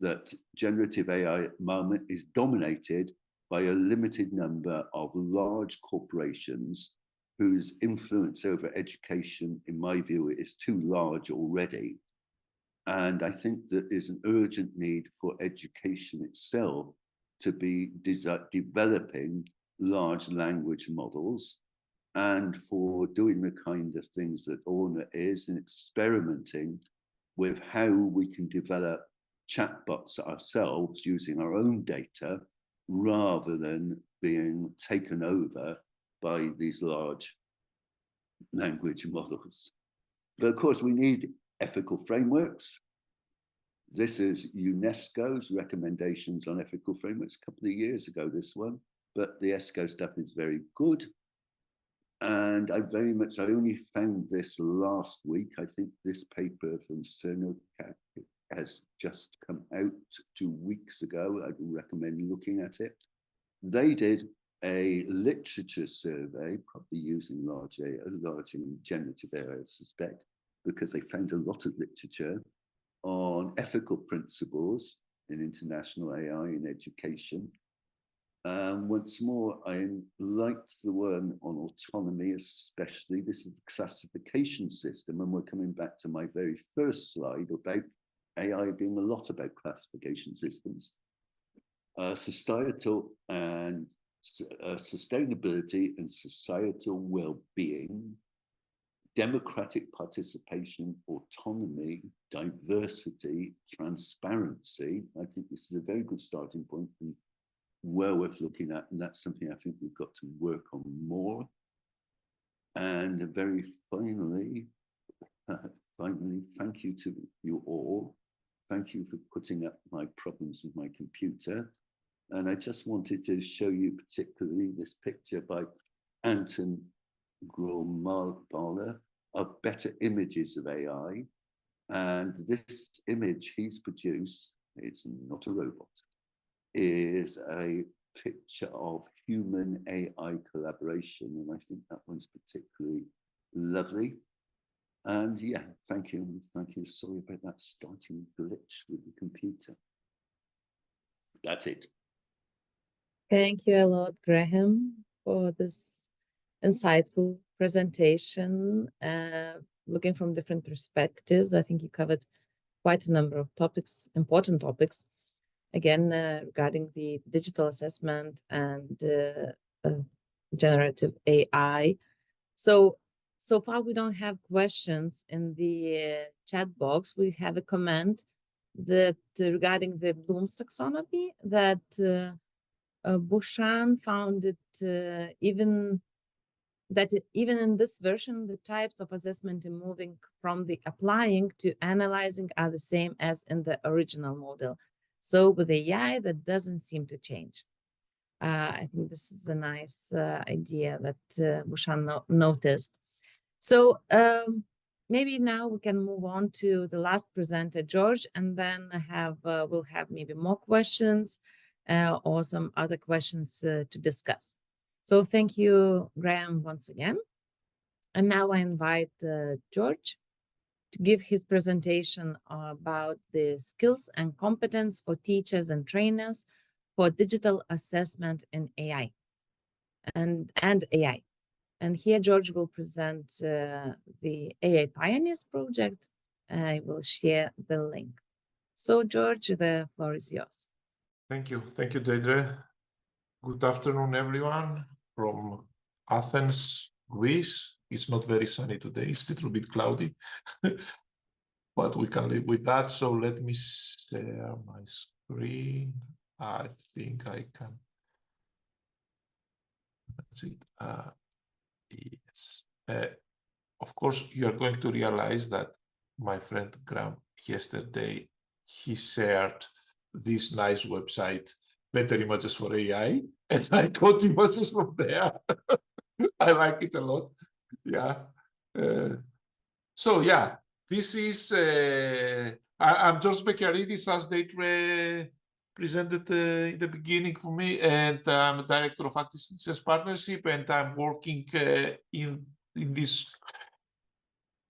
that generative AI at the moment is dominated by a limited number of large corporations whose influence over education, in my view, is too large already. And I think there is an urgent need for education itself to be developing large language models, and for doing the kind of things that Orna is, and experimenting with how we can develop chatbots ourselves using our own data, rather than being taken over by these large language models. But of course, we need ethical frameworks. This is UNESCO's recommendations on ethical frameworks a couple of years ago, this one, but the ESCO stuff is very good. And I only found this last week. I think this paper from Cernocat has just come out 2 weeks ago. I'd recommend looking at it. They did a literature survey, probably using large generative AI, I suspect, because they found a lot of literature on ethical principles in international AI in education. Once more, I liked the one on autonomy, especially. This is the classification system, and we're coming back to my very first slide about AI being a lot about classification systems. Societal and sustainability and societal well-being, democratic participation, autonomy, diversity, transparency. I think this is a very good starting point and well worth looking at, and that's something I think we've got to work on more. And very finally, thank you to you all. Thank you for putting up my problems with my computer. And I just wanted to show you particularly this picture by Anton Gromala of better images of AI. And this image he's produced, it's not a robot, is a picture of human AI collaboration. And I think that one's particularly lovely. And yeah, thank you. Thank you. Sorry about that starting glitch with the computer. That's it. Thank you a lot, Graham, for this insightful presentation. Looking from different perspectives, I think you covered quite a number of topics, important topics, again, regarding the digital assessment and generative AI. So far we don't have questions in the chat box. We have a comment that regarding the Bloom's taxonomy that Bhushan found it even in this version, the types of assessment in moving from the applying to analyzing are the same as in the original model. So with AI, that doesn't seem to change. I think this is a nice idea that Bhushan noticed. So maybe now we can move on to the last presenter, George, and then we'll have maybe more questions or some other questions to discuss. So thank you, Graham, once again. And now I invite George to give his presentation about the skills and competence for teachers and trainers for digital assessment in AI and AI. And here George will present the AI Pioneers project. I will share the link. So George, the floor is yours. Thank you, Deidre. Good afternoon, everyone from Athens, Greece. It's not very sunny today, it's a little bit cloudy, but we can live with that. So let me share my screen. I think I can. That's it. Yes. Of course, you are going to realize that my friend Graham yesterday, he shared this nice website, Better Images for AI, and I got images from there. I like it a lot. Yeah. So yeah, this is, I'm George Bekiaridis, as Deidre presented in the beginning for me, and I'm a director of Active Teachers Partnership, and I'm working in this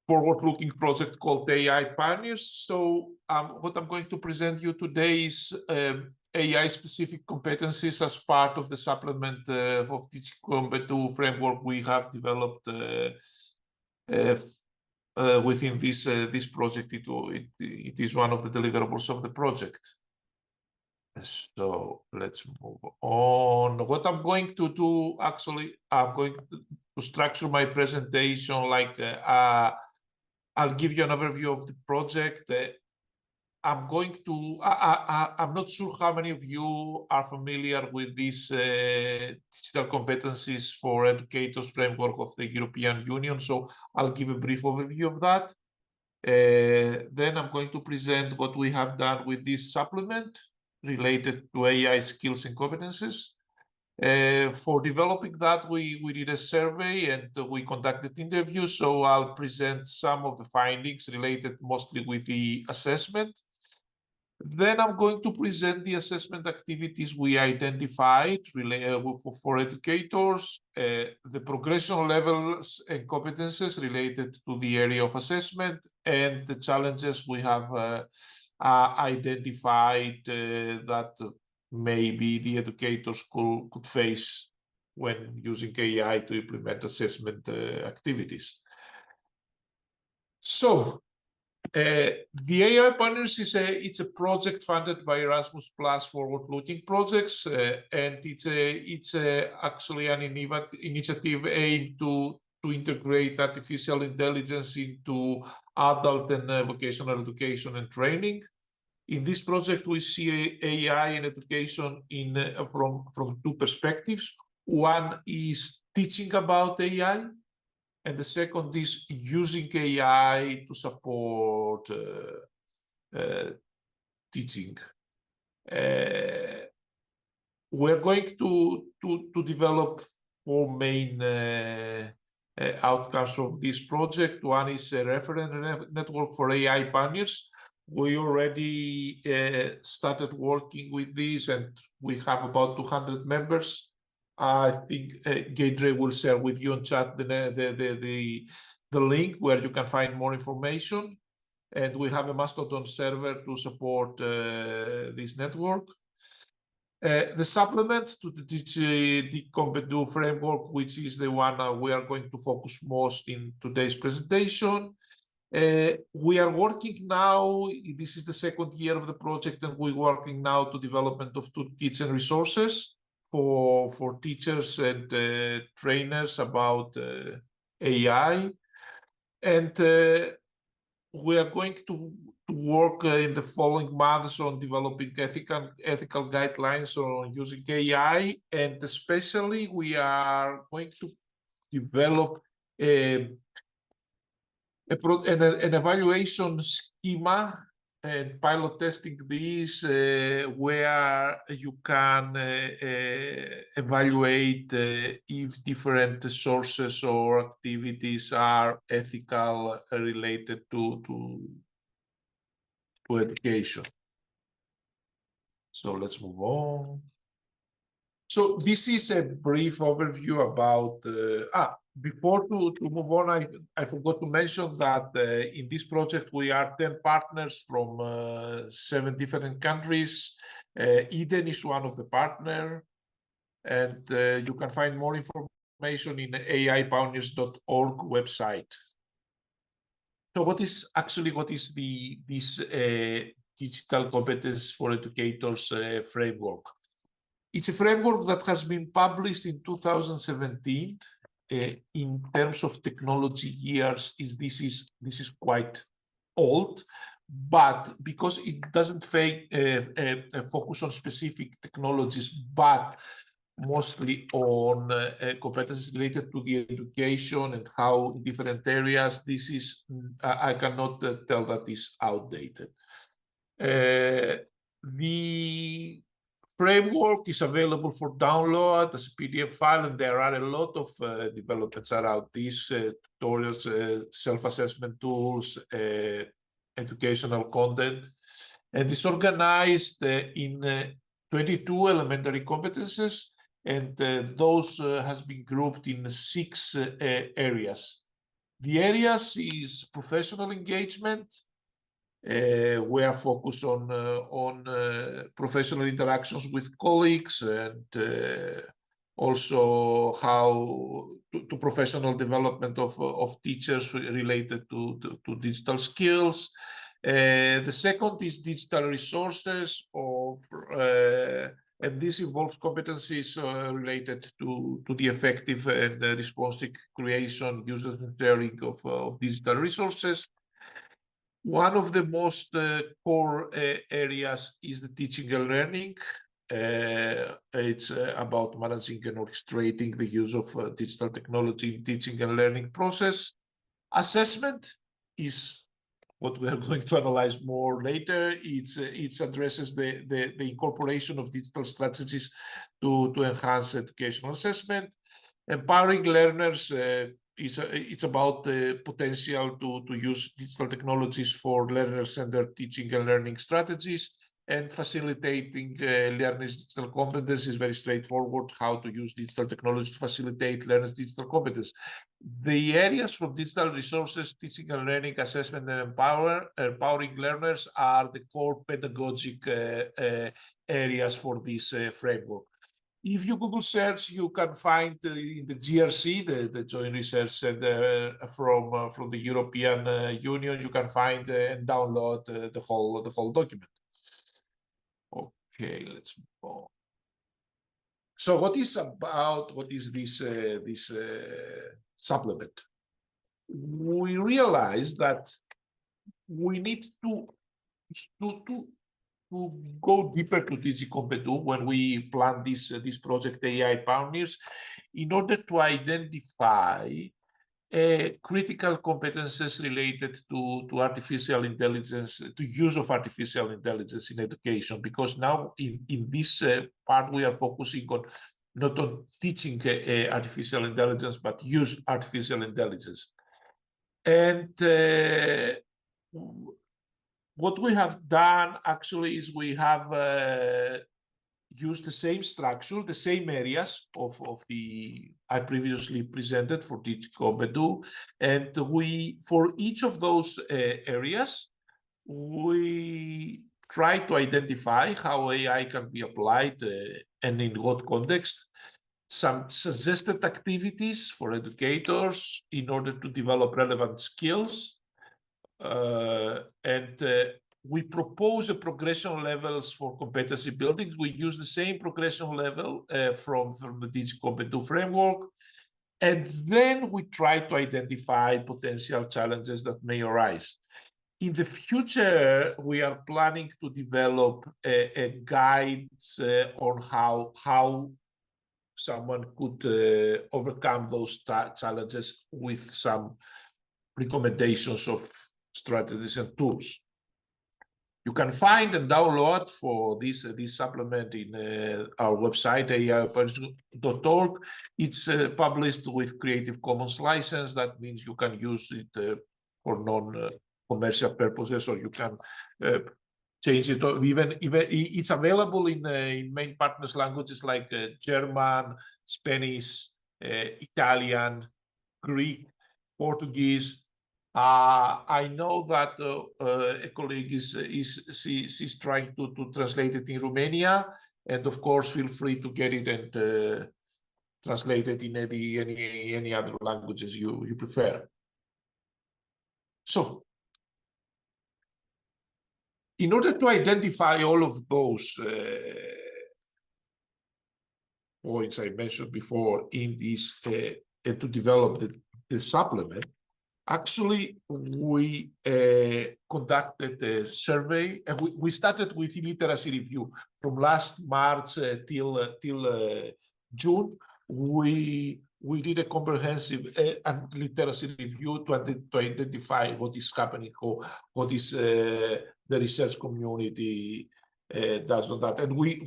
forward-looking project called AI Pioneers. So what I'm going to present you today is AI-specific competencies as part of the supplement of DigCompEdu framework we have developed within this project. It is one of the deliverables of the project. So let's move on. What I'm going to do, actually, I'm going to structure my presentation like I'll give you an overview of the project. I'm not sure how many of you are familiar with this digital competencies for educators framework of the European Union. So I'll give a brief overview of that. Then I'm going to present what we have done with this supplement related to AI skills and competencies. For developing that, we did a survey and we conducted interviews. So I'll present some of the findings related mostly with the assessment. Then I'm going to present the assessment activities we identified for educators, the progression levels and competences related to the area of assessment, and the challenges we have identified that maybe the educators could face when using AI to implement assessment activities. So the AI Partners it's a project funded by Erasmus Plus forward-looking projects, and it's actually an initiative aimed to integrate artificial intelligence into adult and vocational education and training. In this project, we see AI in education from two perspectives. One is teaching about AI, and the second is using AI to support teaching. We're going to develop four main outcomes of this project. One is a reference network for AI pioneers. We already started working with this, and we have about 200 members. I think Deidre will share with you on chat the link where you can find more information. And we have a Mastodon server to support this network. The supplement to the DigCompEdu framework, which is the one we are going to focus most in today's presentation. We are working now, this is the second year of the project, and we're working now to development of toolkits and resources for teachers and trainers about AI. And we are going to work in the following months on developing ethical guidelines on using AI, and especially we are going to develop an evaluation schema and pilot testing these where you can evaluate if different sources or activities are ethical related to education. So let's move on. So this is a brief overview about, before to move on, I forgot to mention that in this project, we are 10 partners from 7 different countries. Eden is one of the partner, and you can find more information in the AIpioneers.org website. So what is this digital competence for educators framework? It's a framework that has been published in 2017. In terms of technology years, this is quite old, but because it doesn't focus on specific technologies, but mostly on competencies related to the education and how in different areas, this is, I cannot tell that is outdated. The framework is available for download as a PDF file, and there are a lot of developments around these tutorials, self-assessment tools, educational content, and it's organized in 22 elementary competences, and those has been grouped in 6 areas. The areas is professional engagement. We are focused on professional interactions with colleagues, and also how to professional development of teachers related to digital skills. The second is digital resources, and this involves competencies related to the effective and responsive creation, use and sharing of digital resources. One of the most core areas is the teaching and learning. It's about managing and orchestrating the use of digital technology in teaching and learning process. Assessment is what we are going to analyze more later. It addresses the incorporation of digital strategies to enhance educational assessment. Empowering learners, it's about the potential to use digital technologies for learner-centered teaching and learning strategies, and facilitating learners' digital competence is very straightforward, how to use digital technology to facilitate learners' digital competence. The areas for digital resources, teaching and learning, assessment, and empowering learners are the core pedagogic areas for this framework. If you Google search, you can find in the GRC, the Joint Research Center from the European Union, you can find and download the whole document. Okay, let's move on. So what is this supplement? We realize that we need to go deeper to DigCompEdu when we plan this project AI Pioneers, in order to identify critical competences related to artificial intelligence, to use of artificial intelligence in education, because now in this part we are focusing on not on teaching artificial intelligence, but use artificial intelligence. And what we have done actually is we have used the same structure, the same areas of the I previously presented for DigCompEdu, and for each of those areas, we try to identify how AI can be applied and in what context. Some suggested activities for educators in order to develop relevant skills, and we propose a progression levels for competency building. We use the same progression level from the DigCompEdu framework. And then we try to identify potential challenges that may arise. In the future, we are planning to develop a guide on how someone could overcome those challenges with some recommendations of strategies and tools. You can find and download for this supplement in our website, eaceea.org. It's published with Creative Commons license. That means you can use it for non-commercial purposes, or you can change it. Or even it's available in main partners languages like German, Spanish, Italian, Greek, Portuguese. I know that a colleague she's trying to translate it in Romania, and of course, feel free to get it and translate it in any other languages you prefer. So, in order to identify all of those points I mentioned before in this, and to develop the supplement, actually, we conducted a survey, and we started with literacy review from last March till June. We did a comprehensive literacy review to identify what is happening, what is the research community does on that, and we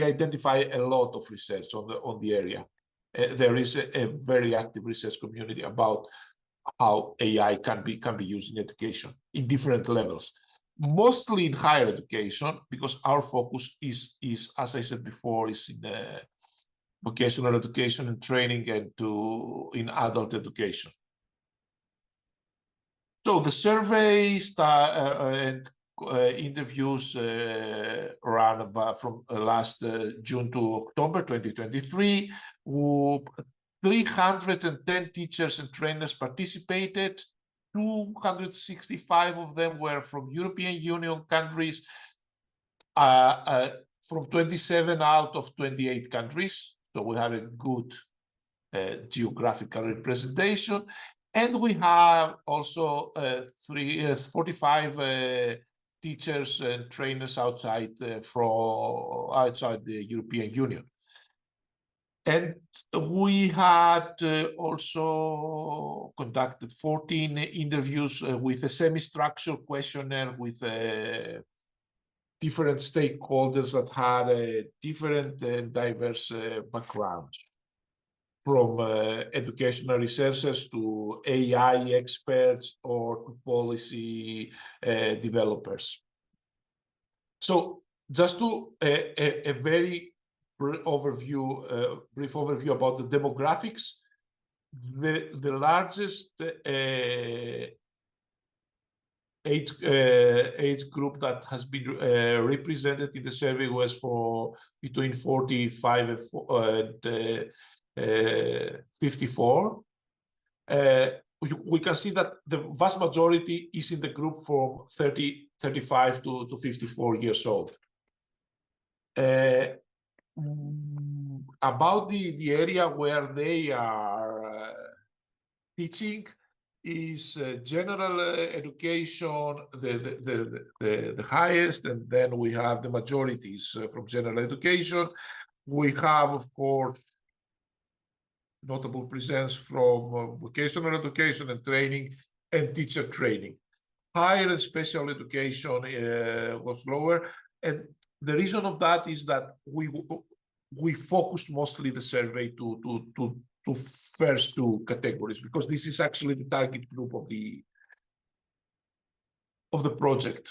identify a lot of research on the area. There is a very active research community about how AI can be used in education in different levels, mostly in higher education, because our focus is as I said before, is in vocational education and training, and in adult education. So the survey and interviews ran about from last June to October 2023. 310 teachers and trainers participated. 265 of them were from European Union countries, from 27 out of 28 countries. So we had a good geographical representation. And we have also 45 teachers and trainers outside the European Union. And we had also conducted 14 interviews with a semi-structured questionnaire with different stakeholders that had different and diverse backgrounds, from educational researchers to AI experts or to policy developers. So just to a very brief overview about the demographics. The largest age group that has been represented in the survey was for between 45 and 54. We can see that the vast majority is in the group from 35 to 54 years old. About the area where they are teaching is general education, the highest, and then we have the majorities from general education. We have, of course, notable presence from vocational education and training and teacher training. Higher and special education was lower, and the reason of that is that we focused mostly the survey to first two categories, because this is actually the target group of the project.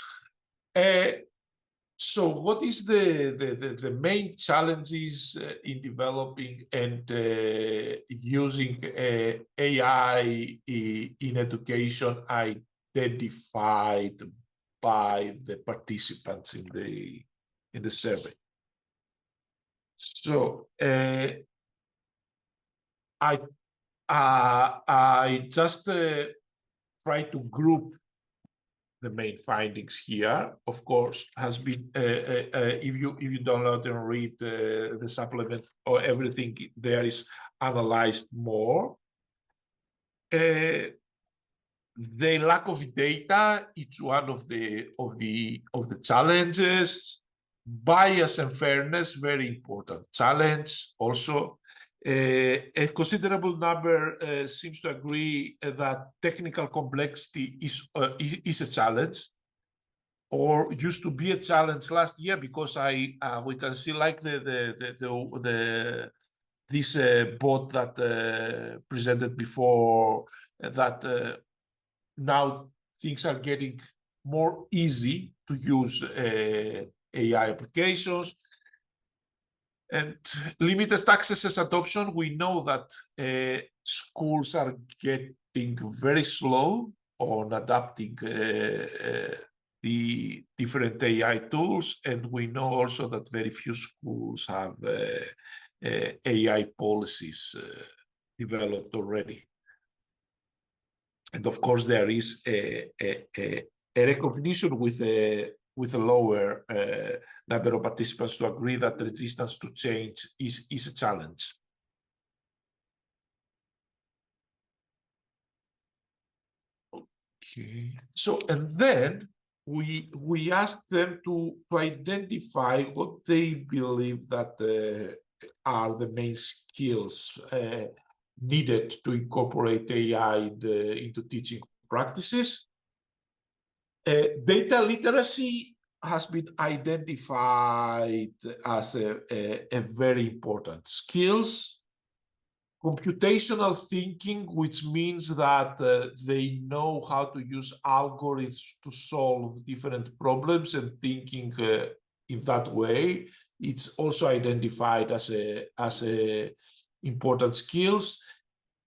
So what is the main challenges in developing and using AI in education identified by the participants in the survey? So I just try to group the main findings here. Of course, has been if you download and read the supplement or everything there is analyzed more. The lack of data, it's one of the challenges. Bias and fairness, very important challenge also. A considerable number seems to agree that technical complexity is a challenge, or used to be a challenge last year, because we can see like this bot that presented before that now things are getting more easy to use AI applications. And limited access adoption, we know that schools are getting very slow on adapting the different AI tools, and we know also that very few schools have AI policies developed already. And of course, there is a recognition with a lower number of participants to agree that resistance to change is a challenge. Okay, so and then we asked them to identify what they believe that are the main skills needed to incorporate AI into teaching practices. Data literacy has been identified as a very important skills. Computational thinking, which means that they know how to use algorithms to solve different problems and thinking in that way. It's also identified as a important skills.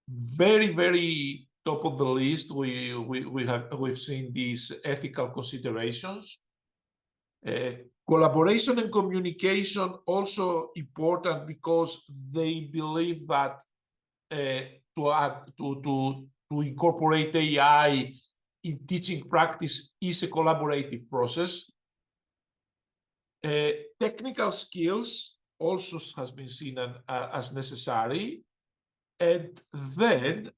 Very, very top of the list, we've seen these ethical considerations. Collaboration and communication also important, because they believe that to incorporate AI in teaching practice is a collaborative process. Technical skills also has been seen as necessary. And then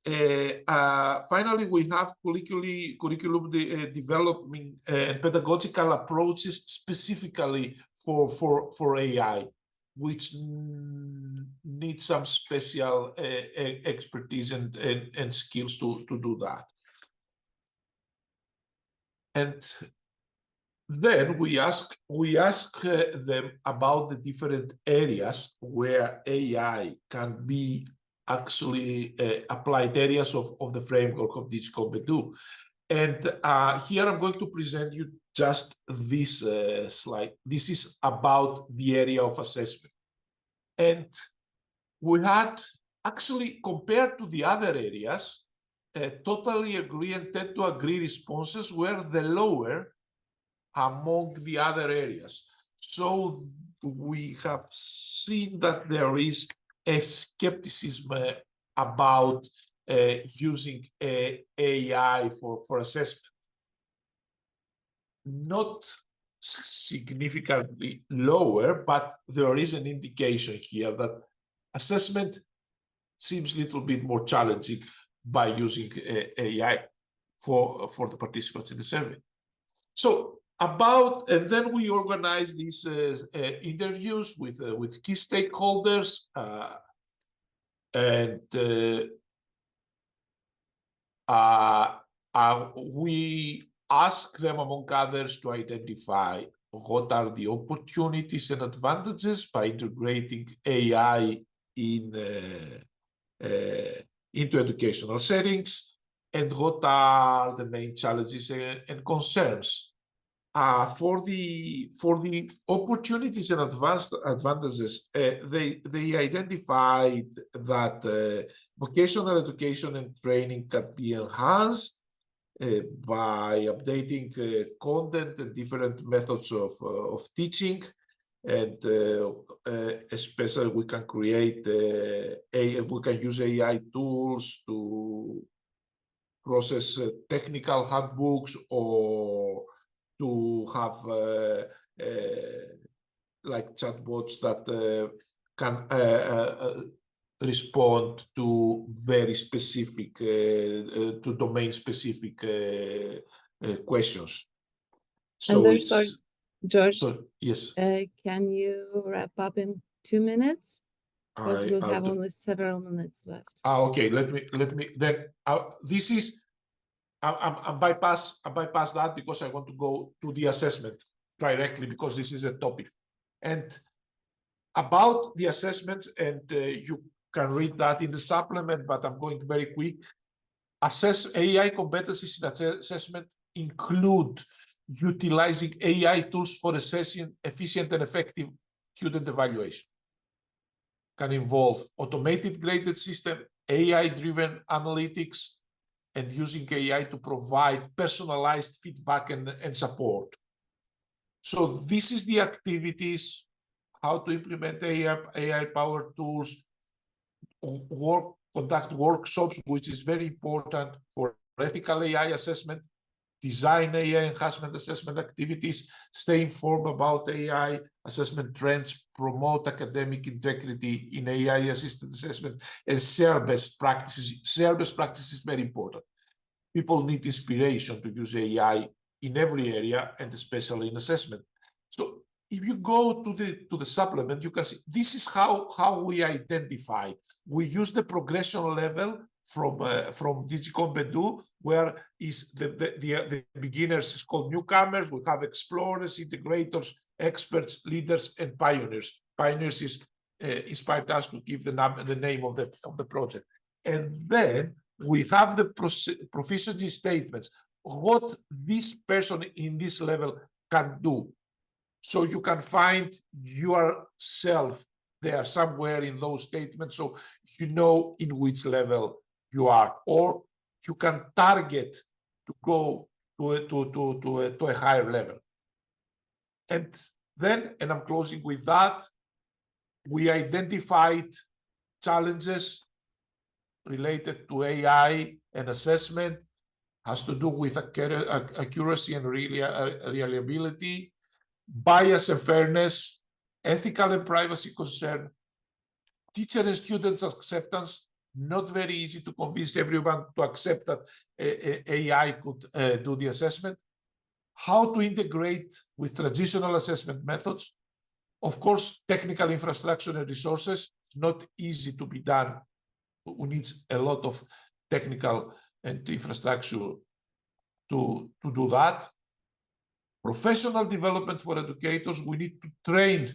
finally, we have curriculum development and pedagogical approaches specifically for AI, which need some special expertise and skills to do that. And then we ask them about the different areas where AI can be actually applied, areas of the framework of DigCompEdu. And here I'm going to present you just this slide. This is about the area of assessment. And we had actually, compared to the other areas, totally agree and tend to agree responses were the lower among the other areas. So we have seen that there is a skepticism about using AI for assessment. Not significantly lower, but there is an indication here that assessment seems a little bit more challenging by using AI for the participants in the survey. So and then we organize these interviews with key stakeholders, and we ask them, among others, to identify what are the opportunities and advantages by integrating AI into educational settings, and what are the main challenges and concerns. For the opportunities and advantages, they identified that vocational education and training can be enhanced by updating content and different methods of teaching, and especially we can create we can use AI tools to process technical handbooks or to have like chatbots that can respond to very specific, to domain-specific questions. And So then, it's sorry, George, so yes. can you wrap up in 2 minutes? Because we'll I'll have do- only several minutes left. Okay, let me then. This is I bypass that because I want to go to the assessment directly because this is a topic. And about the assessments, and you can read that in the supplement, but I'm going very quick. AI competencies in assessment include utilizing AI tools for assessing efficient and effective student evaluation. Can involve automated graded system, AI-driven analytics, and using AI to provide personalized feedback and support. So this is the activities, how to implement AI-powered tools, conduct workshops, which is very important for ethical AI assessment, design AI enhancement assessment activities, stay informed about AI assessment trends, promote academic integrity in AI-assisted assessment, and share best practices. Share best practices is very important. People need inspiration to use AI in every area, and especially in assessment. So if you go to the supplement, you can see this is how we identify. We use the progression level from DigCompEdu, where is the beginners is called newcomers. We have explorers, integrators, experts, leaders, and pioneers. Pioneers is inspired us to give the name of the project. And then we have the proficiency statements, what this person in this level can do. So you can find yourself there somewhere in those statements, so you know in which level you are, or you can target to go to a higher level. And then, and I'm closing with that, we identified challenges related to AI and assessment, has to do with accuracy and reliability, bias and fairness, ethical and privacy concern, teacher and students acceptance. Not very easy to convince everyone to accept that AI could do the assessment. How to integrate with traditional assessment methods. Of course, technical infrastructure and resources, not easy to be done. We need a lot of technical and infrastructure to do that. Professional development for educators. We need to train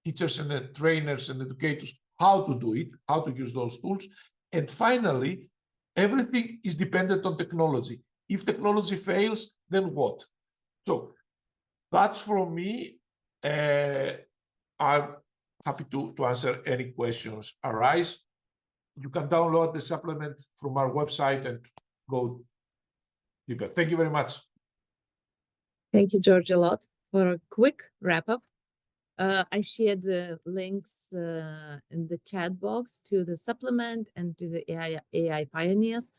teachers and trainers and educators how to do it, how to use those tools. And finally, everything is dependent on technology. If technology fails, then what? So that's from me. I'm happy to answer any questions arise. You can download the supplement from our website and go deeper. Thank you very much. Thank you, George, a lot. For a quick wrap up, I shared the links in the chat box to the supplement and to the AI Pioneers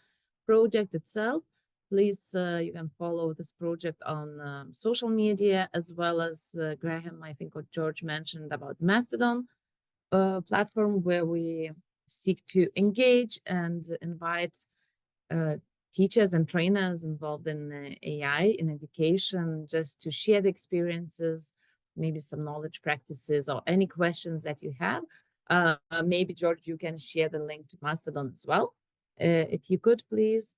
project itself. Please, you can follow this project on social media, as well as Graham, I think what George mentioned about Mastodon platform, where we seek to engage and invite teachers and trainers involved in AI in education, just to share the experiences, maybe some knowledge practices or any questions that you have. Maybe, George, you can share the link to Mastodon as well, if you could, please,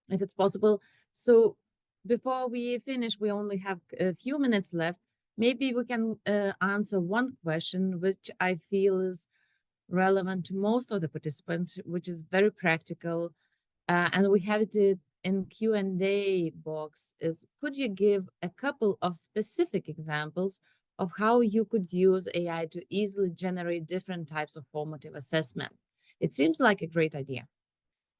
if it's possible. So before we finish, we only have a few minutes left. Maybe we can answer one question, which I feel is relevant to most of the participants, which is very practical. And we have it in Q&A box, is could you give a couple of specific examples of how you could use AI to easily generate different types of formative assessment? It seems like a great idea,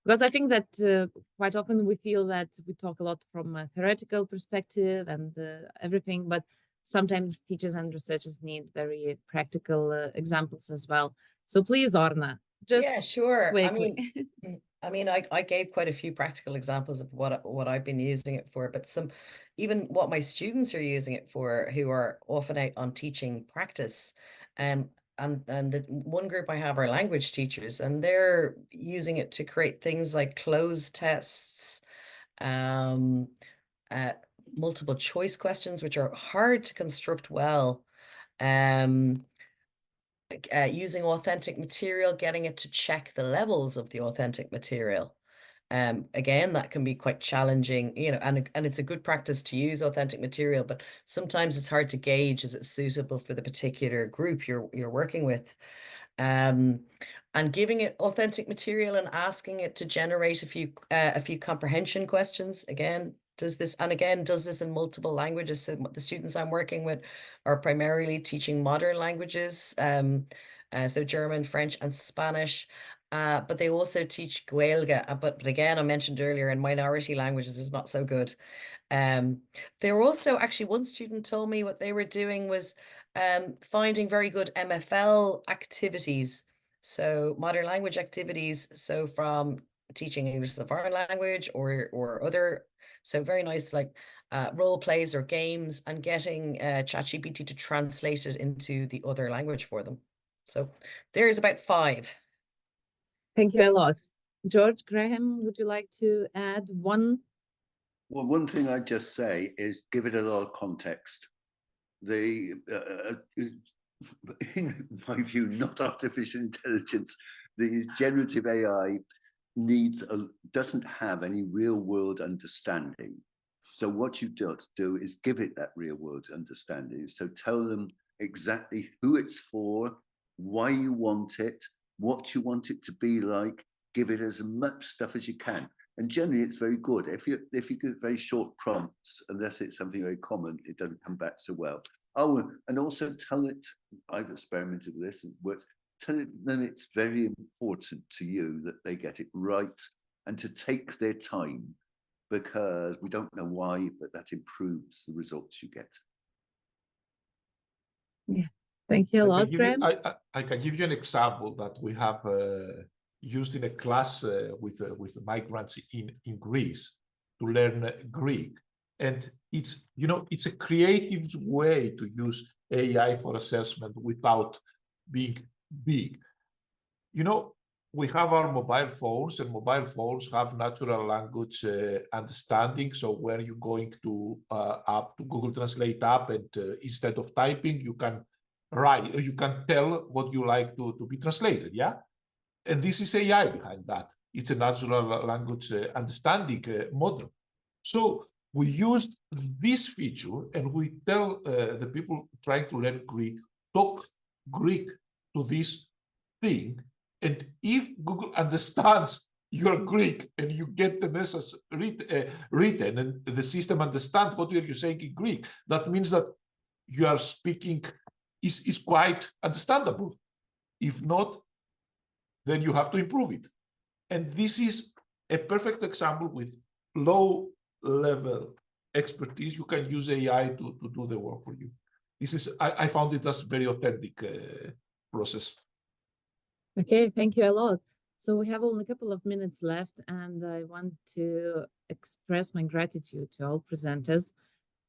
because I think that quite often we feel that we talk a lot from a theoretical perspective and everything, but sometimes teachers and researchers need very practical examples as well. So please, Orna, just yeah, sure. quickly. I mean, I mean, I gave quite a few practical examples of what I've been using it for, but even what my students are using it for, who are often out on teaching practice. And the one group I have are language teachers, and they're using it to create things like closed tests, multiple choice questions, which are hard to construct well. Using authentic material, getting it to check the levels of the authentic material. Again, that can be quite challenging, you know, and it's a good practice to use authentic material, but sometimes it's hard to gauge, is it suitable for the particular group you're working with? And giving it authentic material and asking it to generate a few comprehension questions. Again, does this in multiple languages? So the students I'm working with are primarily teaching modern languages, so German, French, and Spanish. But they also teach Gaeilge. But again, I mentioned earlier, in minority languages is not so good. They were also, actually, one student told me what they were doing was finding very good MFL activities, so modern language activities. So from teaching English as a foreign language or other, so very nice, like role plays or games, and getting ChatGPT to translate it into the other language for them. So there's about 5. Thank you a lot. George, Graham, would you like to add one? Well, one thing I'd just say is give it a lot of context. In my view, not artificial intelligence, the generative AI doesn't have any real world understanding. So what you do is give it that real world understanding. So tell them exactly who it's for, why you want it, what you want it to be like. Give it as much stuff as you can. And generally, it's very good. If you give very short prompts, unless it's something very common, it doesn't come back so well. Oh, and also tell it, I've experimented with this and it works, tell it then it's very important to you that they get it right and to take their time, because we don't know why, but that improves the results you get. Yeah, thank you a lot, Graham. I can give you an example that we have used in a class with migrants in Greece to learn Greek. And it's, you know, it's a creative way to use AI for assessment without being big. You know, we have our mobile phones, and mobile phones have natural language understanding. So when you're going to Google Translate app, and instead of typing, you can write, you can tell what you like to be translated, yeah? And this is AI behind that. It's a natural language understanding model. So we used this feature, and we tell the people trying to learn Greek, talk Greek to this thing. And if Google understands you're Greek and you get the message written, and the system understands what you're saying in Greek, that means that you are speaking is quite understandable. If not, then you have to improve it. And this is a perfect example with low level expertise. You can use AI to do the work for you. This is, I found it as very authentic process. Okay, thank you a lot. So we have only a couple of minutes left, and I want to express my gratitude to all presenters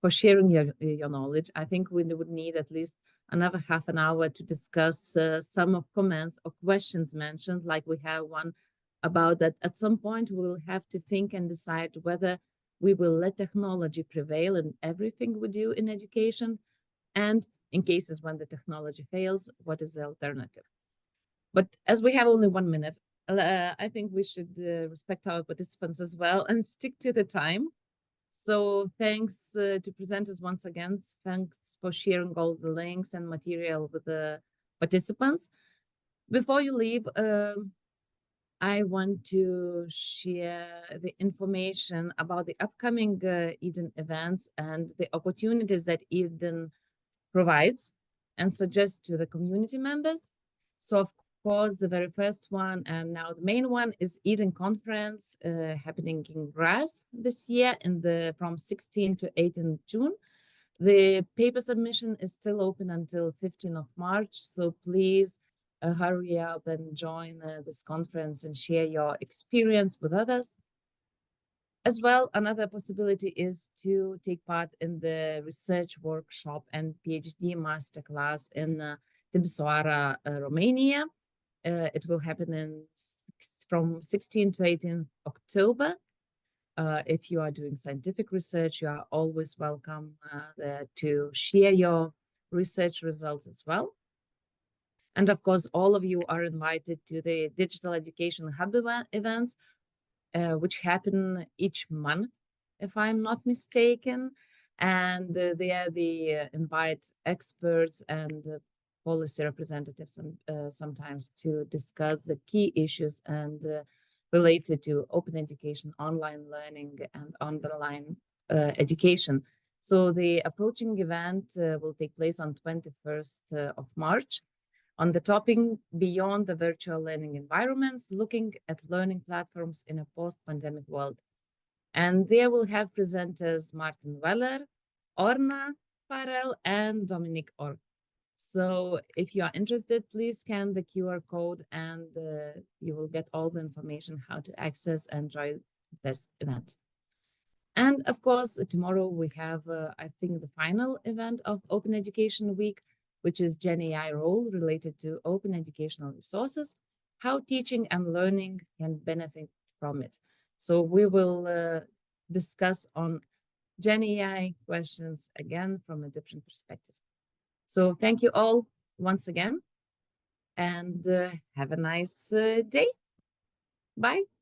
for sharing your knowledge. I think we would need at least another half an hour to discuss some of comments or questions mentioned, like we have one about that. At some point, we will have to think and decide whether we will let technology prevail in everything we do in education, and in cases when the technology fails, what is the alternative? But as we have only 1 minute, I think we should respect our participants as well and stick to the time. So thanks to presenters once again. Thanks for sharing all the links and material with the participants. Before you leave, I want to share the information about the upcoming Eden events and the opportunities that Eden provides and suggests to the community members. So of course, the very first one, and now the main one, is Eden Conference happening in Graz this year from 16 to 18 June. The paper submission is still open until 15th of March. So please hurry up and join this conference and share your experience with others. As well, another possibility is to take part in the research workshop and PhD masterclass in Timisoara, Romania. It will happen from 16 to 18 October. If you are doing scientific research, you are always welcome there to share your research results as well. And of course, all of you are invited to the Digital Education Hub events, which happen each month, if I'm not mistaken. And there they invite experts and policy representatives and sometimes to discuss the key issues and related to open education, online learning, and online education. So the approaching event will take place on 21st of March on the topic Beyond the Virtual Learning Environments, looking at learning platforms in a post-pandemic world. And there we'll have presenters Martin Weller, Orna Farrell, and Dominic Org. So if you are interested, please scan the QR code and you will get all the information how to access and join this event. And of course, tomorrow we have, I think, the final event of Open Education Week, which is GenAI role related to open educational resources, how teaching and learning can benefit from it. So we will discuss on GenAI questions again from a different perspective. So thank you all once again, and have a nice day. Bye.